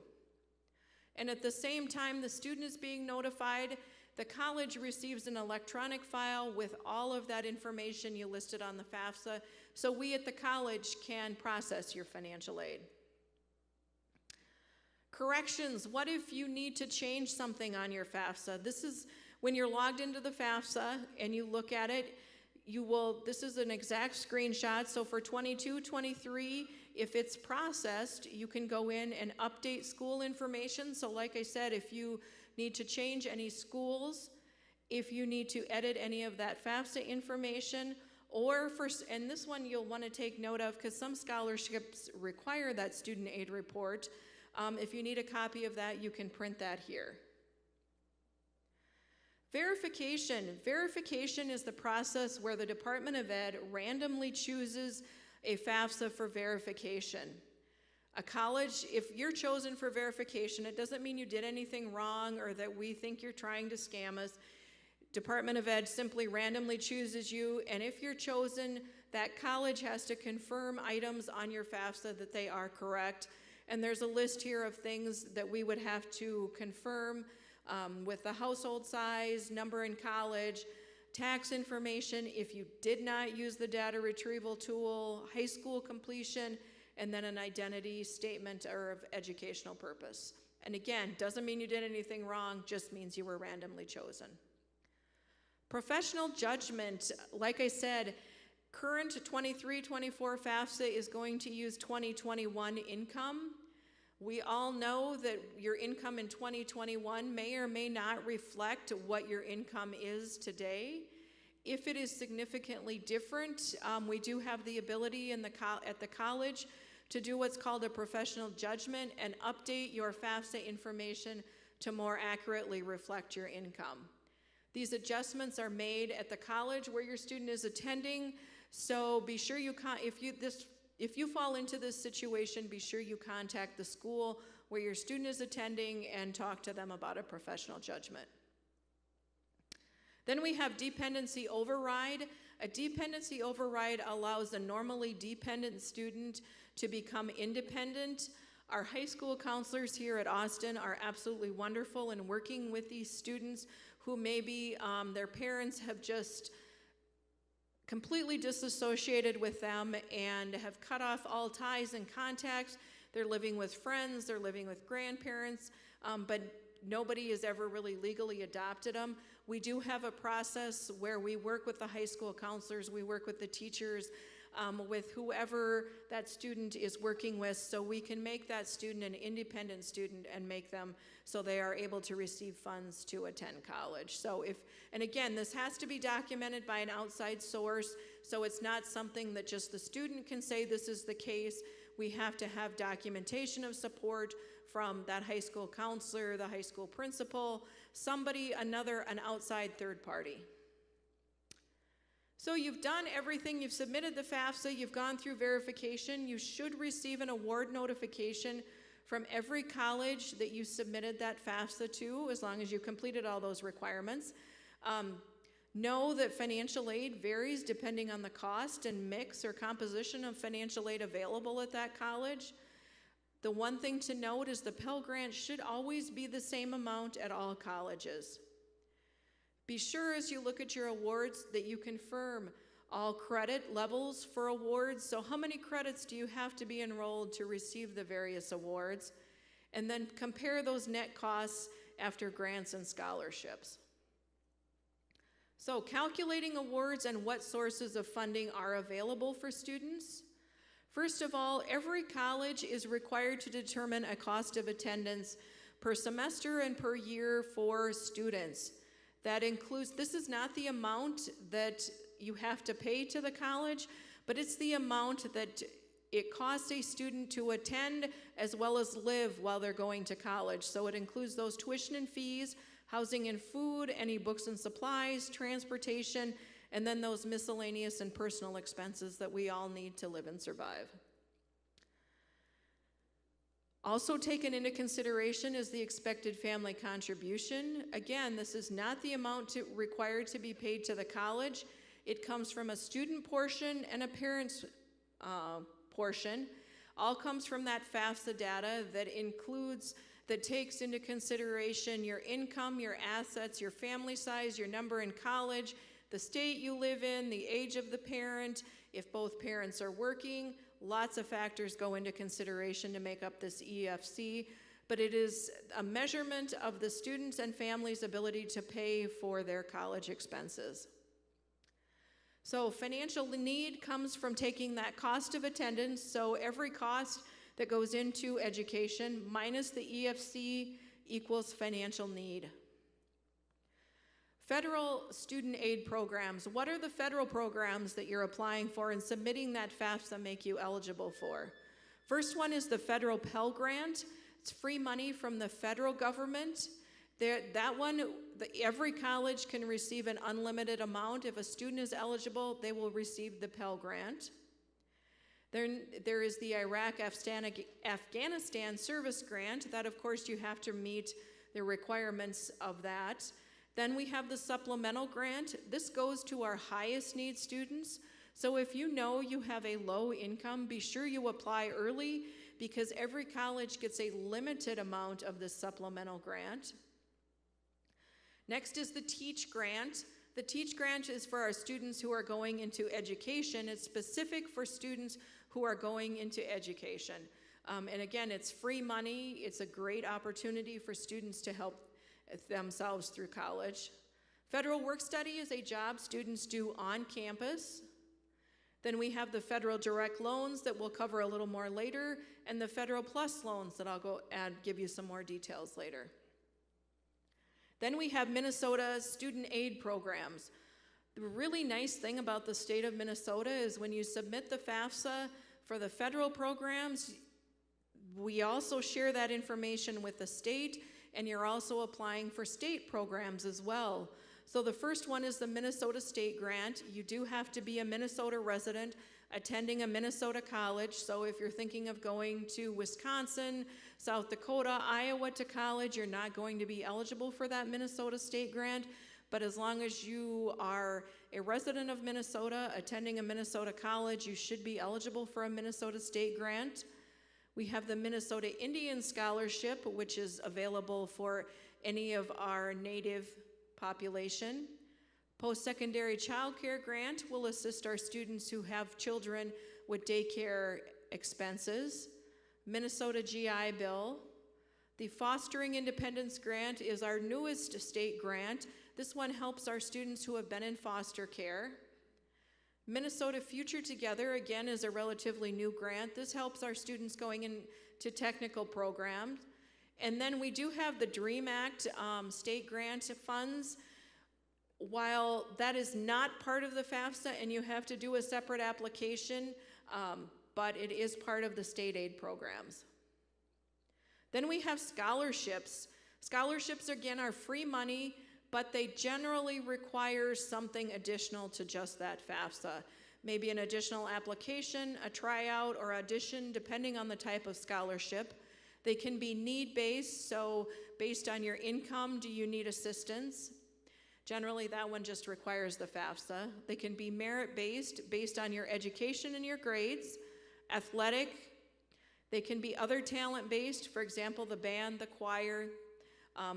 And at the same time the student is being notified, the college receives an electronic file with all of that information you listed on the FAFSA, so we at the college can process your financial aid. Corrections, what if you need to change something on your FAFSA? This is when you're logged into the FAFSA and you look at it, this is an exact screenshot, so for 22-23, if it's processed, you can go in and update school information. So like I said, if you need to change any schools, if you need to edit any of that FAFSA information, and this one you'll want to take note of because some scholarships require that student aid report. If you need a copy of that, you can print that here. Verification. Verification is the process where the Department of Ed randomly chooses a FAFSA for verification. A college, if you're chosen for verification, it doesn't mean you did anything wrong or that we think you're trying to scam us. Department of Ed simply randomly chooses you, and if you're chosen, that college has to confirm items on your FAFSA that they are correct. And there's a list here of things that we would have to confirm with the household size, number in college, tax information if you did not use the data retrieval tool, high school completion, and then an identity statement or of educational purpose. And again, doesn't mean you did anything wrong, just means you were randomly chosen. Professional judgment, like I said, current 23-24 FAFSA is going to use 2021 income. We all know that your income in 2021 may or may not reflect what your income is today. If it is significantly different, we do have the ability at the college to do what's called a professional judgment and update your FAFSA information to more accurately reflect your income. These adjustments are made at the college where your student is attending, so be sure if you fall into this situation, be sure you contact the school where your student is attending and talk to them about a professional judgment. Then we have dependency override. A dependency override allows a normally dependent student to become independent. Our high school counselors here at Austin are absolutely wonderful in working with these students who maybe their parents have just completely disassociated with them and have cut off all ties and contacts. They're living with friends, they're living with grandparents, but nobody has ever really legally adopted them. We do have a process where we work with the high school counselors, we work with the teachers, with whoever that student is working with, so we can make that student an independent student and make them so they are able to receive funds to attend college. So and again, this has to be documented by an outside source, so it's not something that just the student can say this is the case. We have to have documentation of support from that high school counselor, the high school principal, somebody, an outside third party. So you've done everything, you've submitted the FAFSA, you've gone through verification, you should receive an award notification from every college that you submitted that FAFSA to, as long as you completed all those requirements. Know that financial aid varies depending on the cost and mix or composition of financial aid available at that college. The one thing to note is the Pell Grant should always be the same amount at all colleges. Be sure as you look at your awards that you confirm all credit levels for awards. So how many credits do you have to be enrolled to receive the various awards? And then compare those net costs after grants and scholarships. So calculating awards and what sources of funding are available for students. First of all, every college is required to determine a cost of attendance per semester and per year for students. That includes, this is not the amount that you have to pay to the college, but it's the amount that it costs a student to attend as well as live while they're going to college. So it includes those tuition and fees, housing and food, any books and supplies, transportation, and then those miscellaneous and personal expenses that we all need to live and survive. Also taken into consideration is the expected family contribution. Again, this is not the amount required to be paid to the college. It comes from a student portion and a parent's portion. All comes from that FAFSA data that takes into consideration your income, your assets, your family size, your number in college, the state you live in, the age of the parent, if both parents are working. Lots of factors go into consideration to make up this EFC, but it is a measurement of the students' and families' ability to pay for their college expenses. So financial need comes from taking that cost of attendance, so every cost that goes into education minus the EFC equals financial need. Federal student aid programs. What are the federal programs that you're applying for and submitting that FAFSA make you eligible for? First one is the federal Pell Grant. It's free money from the federal government. That one, every college can receive an unlimited amount. If a student is eligible, they will receive the Pell Grant. There is the Iraq-Afghanistan Service Grant. That, of course, you have to meet the requirements of that. Then we have the Supplemental Grant. This goes to our highest need students. So if you know you have a low income, be sure you apply early because every college gets a limited amount of this supplemental grant. Next is the Teach Grant. The Teach Grant is for our students who are going into education. It's specific for students who are going into education. And again, it's free money. It's a great opportunity for students to help themselves through college. Federal Work Study is a job students do on campus. Then we have the federal direct loans that we'll cover a little more later, and the federal plus loans that I'll give you some more details later. Then we have Minnesota student aid programs. The really nice thing about the state of Minnesota is when you submit the FAFSA for the federal programs, we also share that information with the state, and you're also applying for state programs as well. So the first one is the Minnesota State Grant. You do have to be a Minnesota resident attending a Minnesota college. So if you're thinking of going to Wisconsin, South Dakota, Iowa to college, you're not going to be eligible for that Minnesota State Grant. But as long as you are a resident of Minnesota attending a Minnesota college, you should be eligible for a Minnesota State Grant. We have the Minnesota Indian Scholarship, which is available for any of our native population. Post-secondary child care grant will assist our students who have children with daycare expenses. Minnesota GI Bill. The Fostering Independence Grant is our newest state grant. This one helps our students who have been in foster care. Minnesota Future Together, again, is a relatively new grant. This helps our students going into technical programs. And then we do have the DREAM Act state grant funds. While that is not part of the FAFSA and you have to do a separate application, but it is part of the state aid programs. Then we have scholarships. Scholarships, again, are free money, but they generally require something additional to just that FAFSA. Maybe an additional application, a tryout, or audition, depending on the type of scholarship. They can be need-based, so based on your income, do you need assistance? Generally, that one just requires the FAFSA. They can be merit-based, based on your education and your grades. Athletic. They can be other talent-based, for example, the band, the choir,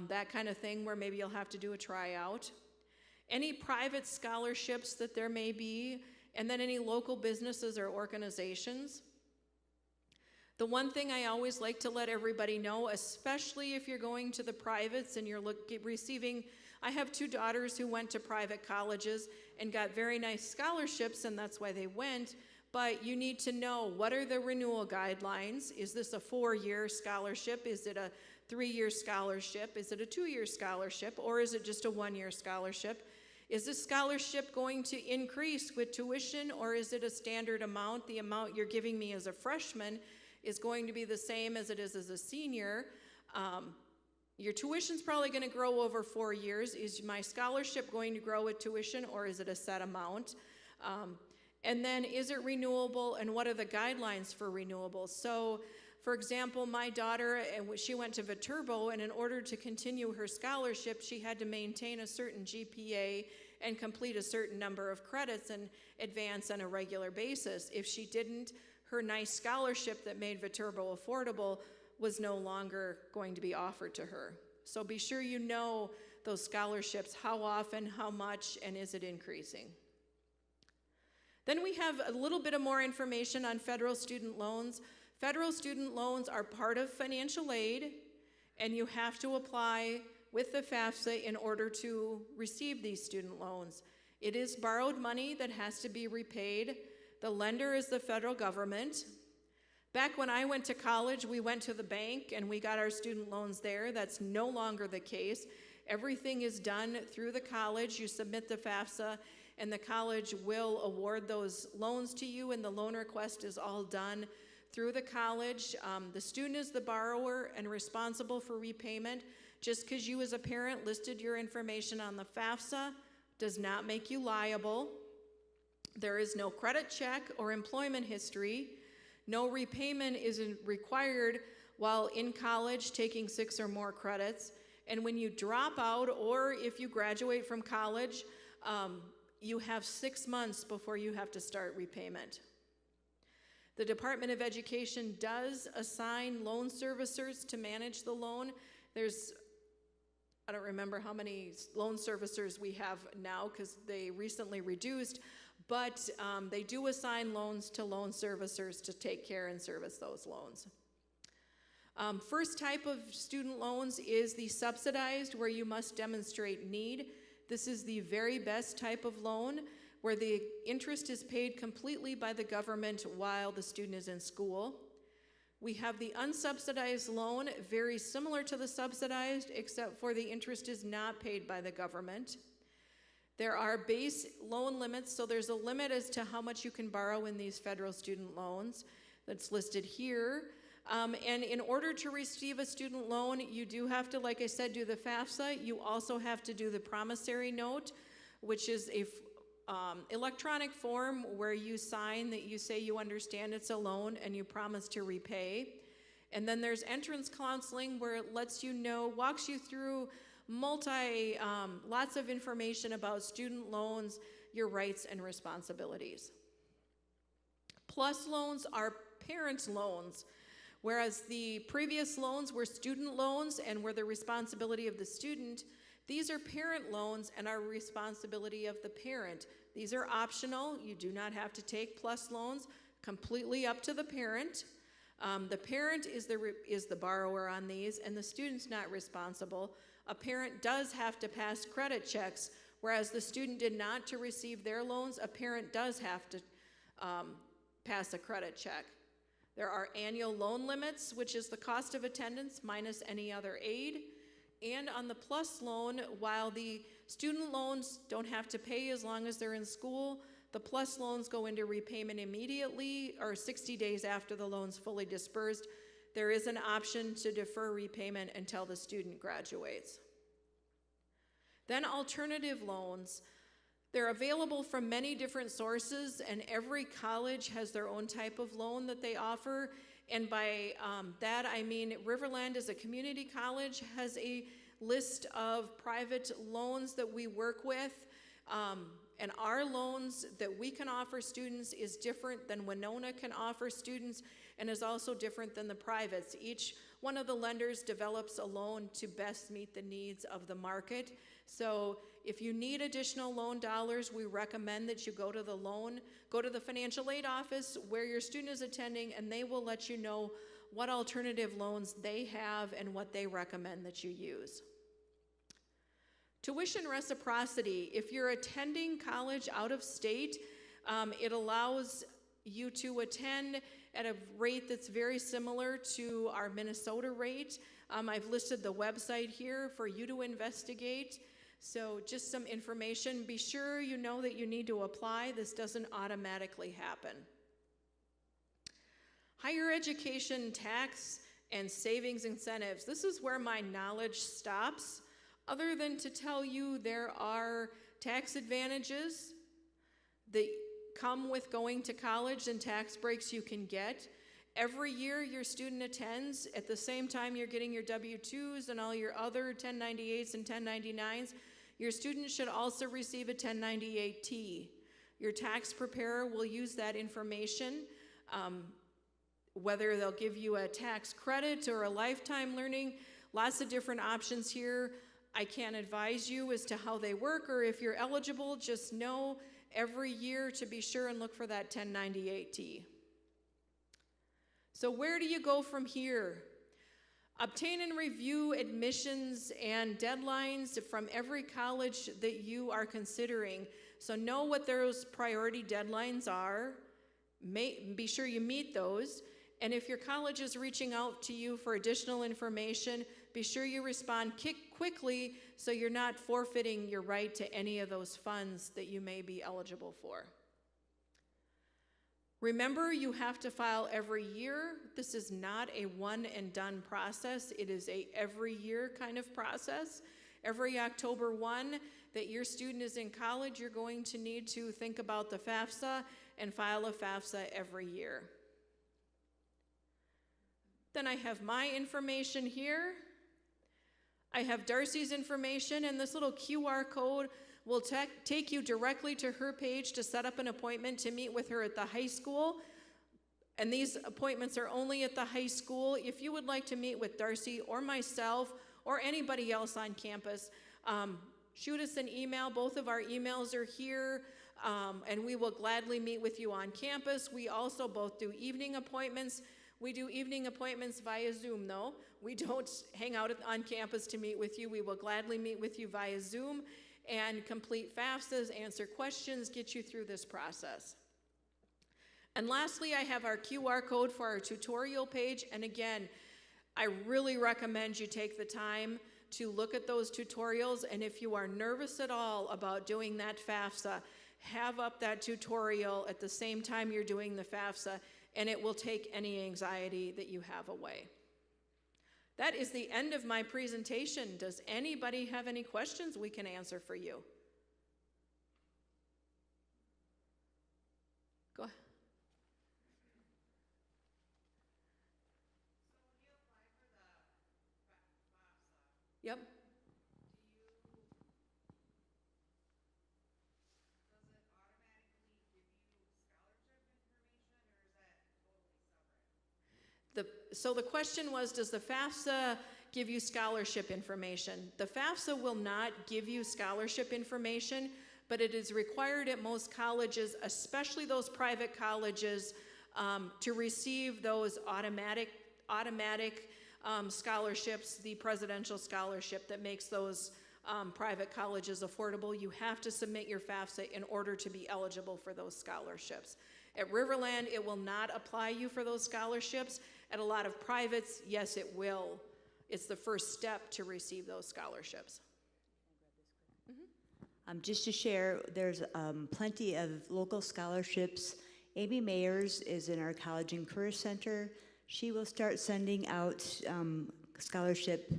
that kind of thing where maybe you'll have to do a tryout. Any private scholarships that there may be, and then any local businesses or organizations. The one thing I always like to let everybody know, especially if you're going to the privates and you're receiving, I have two daughters who went to private colleges and got very nice scholarships, and that's why they went, but you need to know what are the renewal guidelines. Is this a 4-year scholarship? Is it a 3-year scholarship? Is it a 2-year scholarship? Or is it just a 1-year scholarship? Is this scholarship going to increase with tuition, or is it a standard amount? The amount you're giving me as a freshman is going to be the same as it is as a senior. Your tuition's probably going to grow over 4 years. Is my scholarship going to grow with tuition, or is it a set amount? And then is it renewable, and what are the guidelines for renewable? So, for example, my daughter, she went to Viterbo, and in order to continue her scholarship, she had to maintain a certain GPA and complete a certain number of credits and advance on a regular basis. If she didn't, her nice scholarship that made Viterbo affordable was no longer going to be offered to her. So be sure you know those scholarships, how often, how much, and is it increasing? Then we have a little bit of more information on federal student loans. Federal student loans are part of financial aid, and you have to apply with the FAFSA in order to receive these student loans. It is borrowed money that has to be repaid. The lender is the federal government. Back when I went to college, we went to the bank and we got our student loans there. That's no longer the case. Everything is done through the college. You submit the FAFSA, and the college will award those loans to you, and the loan request is all done through the college. The student is the borrower and responsible for repayment. Just because you as a parent listed your information on the FAFSA does not make you liable. There is no credit check or employment history. No repayment is required while in college taking 6 or more credits. And when you drop out, or if you graduate from college, you have 6 months before you have to start repayment. The Department of Education does assign loan servicers to manage the loan. I don't remember how many loan servicers we have now because they recently reduced, but they do assign loans to loan servicers to take care and service those loans. First type of student loans is the subsidized, where you must demonstrate need. This is the very best type of loan, where the interest is paid completely by the government while the student is in school. We have the unsubsidized loan, very similar to the subsidized, except for the interest is not paid by the government. There are base loan limits, so there's a limit as to how much you can borrow in these federal student loans that's listed here. And in order to receive a student loan, you do have to, like I said, do the FAFSA. You also have to do the promissory note, which is a electronic form where you sign that you say you understand it's a loan and you promise to repay. And then there's entrance counseling, where it lets you know, walks you through lots of information about student loans, your rights and responsibilities. Plus loans are parent loans, whereas the previous loans were student loans and were the responsibility of the student. These are parent loans and are responsibility of the parent. These are optional. You do not have to take plus loans, completely up to the parent. The parent is the borrower on these, and the student's not responsible. A parent does have to pass credit checks, whereas the student did not to receive their loans. A parent does have to pass a credit check. There are annual loan limits, which is the cost of attendance minus any other aid. And on the plus loan, while the student loans don't have to pay as long as they're in school, the plus loans go into repayment immediately or 60 days after the loan's fully disbursed. There is an option to defer repayment until the student graduates. Then alternative loans. They're available from many different sources, and every college has their own type of loan that they offer. And by that, I mean Riverland, as a community college, has a list of private loans that we work with. And our loans that we can offer students is different than Winona can offer students, and is also different than the privates. Each one of the lenders develops a loan to best meet the needs of the market. So if you need additional loan dollars, we recommend that you go to the financial aid office where your student is attending, and they will let you know what alternative loans they have and what they recommend that you use. Tuition reciprocity. If you're attending college out of state, it allows you to attend at a rate that's very similar to our Minnesota rate. I've listed the website here for you to investigate. So just some information. Be sure you know that you need to apply. This doesn't automatically happen. Higher education tax and savings incentives. This is where my knowledge stops, other than to tell you there are tax advantages that come with going to college and tax breaks you can get. Every year your student attends, at the same time you're getting your W-2s and all your other 1098s and 1099s, your student should also receive a 1098-T. Your tax preparer will use that information, whether they'll give you a tax credit or a lifetime learning, lots of different options here. I can't advise you as to how they work, or if you're eligible, just know every year to be sure and look for that 1098-T. So where do you go from here? Obtain and review admissions and deadlines from every college that you are considering. So know what those priority deadlines are. Be sure you meet those. And if your college is reaching out to you for additional information, be sure you respond quickly so you're not forfeiting your right to any of those funds that you may be eligible for. Remember, you have to file every year. This is not a one and done process. It is a every year kind of process. Every October 1 that your student is in college, you're going to need to think about the FAFSA and file a FAFSA every year. Then I have my information here. I have Darcy's information, and this little QR code will take you directly to her page to set up an appointment to meet with her at the high school. And these appointments are only at the high school. If you would like to meet with Darcy or myself or anybody else on campus, shoot us an email. Both of our emails are here, and we will gladly meet with you on campus. We also both do evening appointments. We do evening appointments via Zoom, though. We don't hang out on campus to meet with you. We will gladly meet with you via Zoom and complete FAFSAs, answer questions, get you through this process. And lastly, I have our QR code for our tutorial page. And again, I really recommend you take the time to look at those tutorials. And if you are nervous at all about doing that FAFSA, have up that tutorial at the same time you're doing the FAFSA, and it will take any anxiety that you have away. That is the end of my presentation. Does anybody have any questions we can answer for you? Go ahead. Yep. So the question was, does the FAFSA give you scholarship information? The FAFSA will not give you scholarship information, but it is required at most colleges, especially those private colleges, to receive those automatic scholarships, the presidential scholarship that makes those private colleges affordable. You have to submit your FAFSA in order to be eligible for those scholarships. At Riverland, it will not apply you for those scholarships. At a lot of privates, yes, it will. It's the first step to receive those scholarships. Just to share, there's plenty of local scholarships. Amy Mayers is in our College and Career Center. She will start sending out scholarship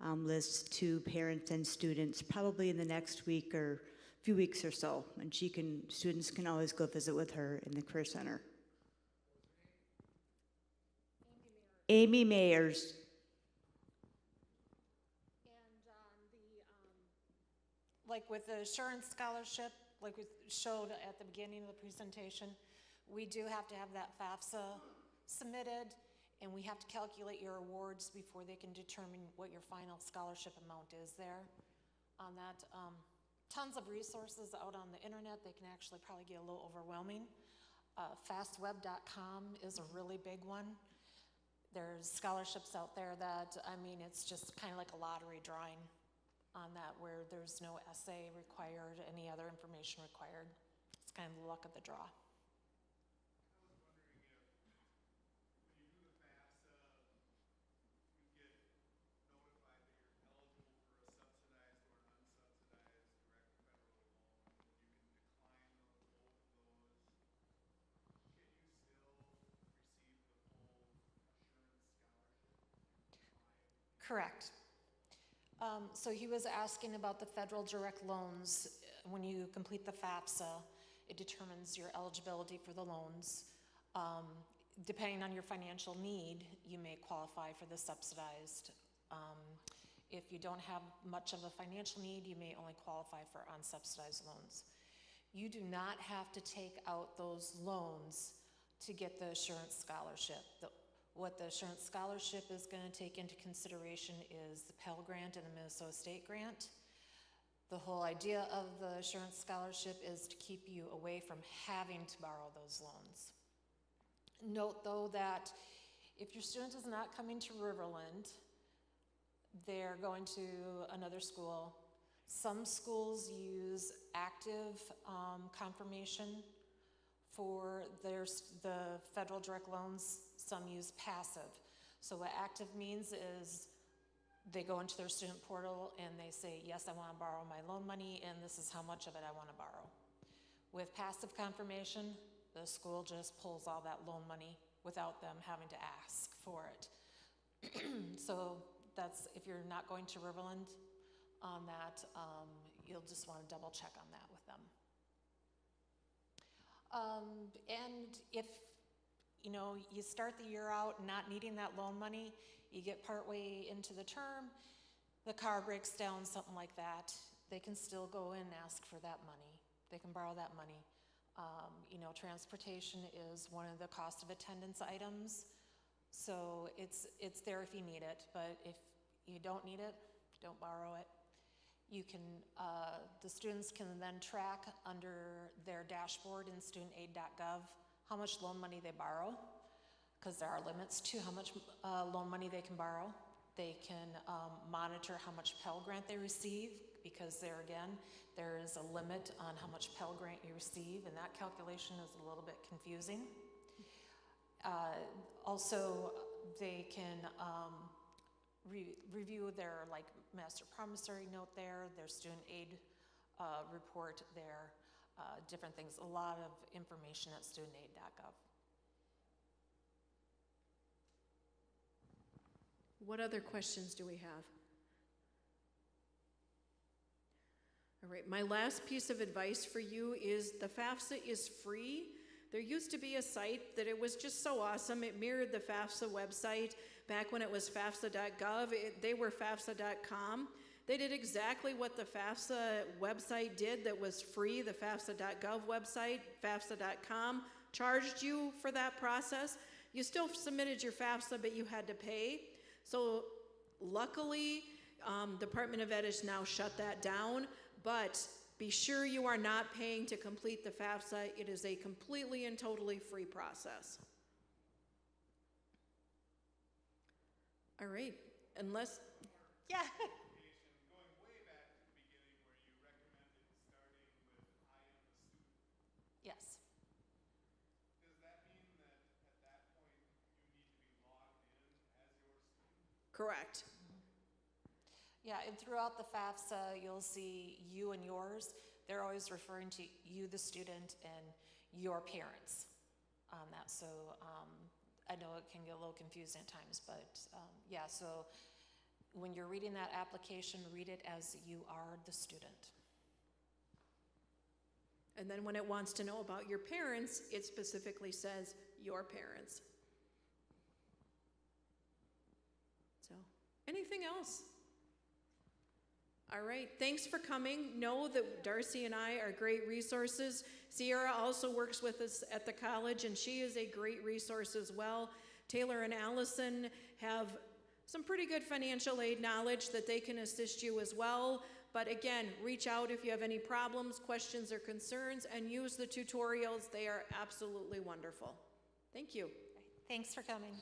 lists to parents and students probably in the next week or few weeks or so, and students can always go visit with her in the Career Center. Amy Mayers. And like with the assurance scholarship, like we showed at the beginning of the presentation, we do have to have that FAFSA submitted, and we have to calculate your awards before they can determine what your final scholarship amount is there. On that, tons of resources out on the internet. They can actually probably get a little overwhelming. Fastweb.com is a really big one. There's scholarships out there that, I mean, it's just kind of like a lottery drawing on that, where there's no essay required, any other information required. It's kind of the luck of the draw. Correct. So he was asking about the federal direct loans. When you complete the FAFSA, it determines your eligibility for the loans. Depending on your financial need, you may qualify for the subsidized. If you don't have much of a financial need, you may only qualify for unsubsidized loans. You do not have to take out those loans to get the assurance scholarship. What the assurance scholarship is going to take into consideration is the Pell Grant and the Minnesota State Grant. The whole idea of the assurance scholarship is to keep you away from having to borrow those loans. Note though that if your student is not coming to Riverland, they're going to another school. Some schools use active confirmation for the federal direct loans. Some use passive. So what active means is they go into their student portal and they say, yes, I want to borrow my loan money, and this is how much of it I want to borrow. With passive confirmation, the school just pulls all that loan money without them having to ask for it. So that's, if you're not going to Riverland on that, you'll just want to double check on that with them. And if you start the year out not needing that loan money, you get partway into the term, the car breaks down, something like that, they can still go in and ask for that money. They can borrow that money. You know, transportation is one of the cost of attendance items, so it's there if you need it, but if you don't need it, don't borrow it. You can, the students can then track under their dashboard in studentaid.gov how much loan money they borrow, because there are limits to how much loan money they can borrow. They can monitor how much Pell Grant they receive, because there again, there is a limit on how much Pell Grant you receive, and that calculation is a little bit confusing. Also, they can review their master promissory note there, their student aid report there, different things, a lot of information at studentaid.gov. What other questions do we have? All right, my last piece of advice for you is the Fafsa is free. There used to be a site that it was just so awesome. It mirrored the Fafsa website. Back when it was fafsa.gov, they were fafsa.com. They did exactly what the Fafsa website did that was free, the fafsa.gov website, fafsa.com, charged you for that process. You still submitted your Fafsa, but you had to pay. So luckily, Department of Ed has now shut that down, but be sure you are not paying to complete the Fafsa. It is a completely and totally free process. All right, unless, Yeah. Going way back to the beginning where you recommended starting with I am a student. Yes. Does that mean that at that point you need to be logged in as your student? correct. Yeah, and throughout the FAFSA, you'll see you and yours. They're always referring to you, the student, and your parents on that. So I know it can get a little confusing at times, but yeah, so when you're reading that application, read it as you are the student. And then when it wants to know about your parents, it specifically says your parents. So, anything else? All right, thanks for coming. Know that Darcy and I are great resources. Sierra also works with us at the college, and she is a great resource as well. Taylor and Allison have some pretty good financial aid knowledge that they can assist you as well. But again, reach out if you have any problems, questions, or concerns, and use the tutorials. They are absolutely wonderful. Thank you. Thanks for coming.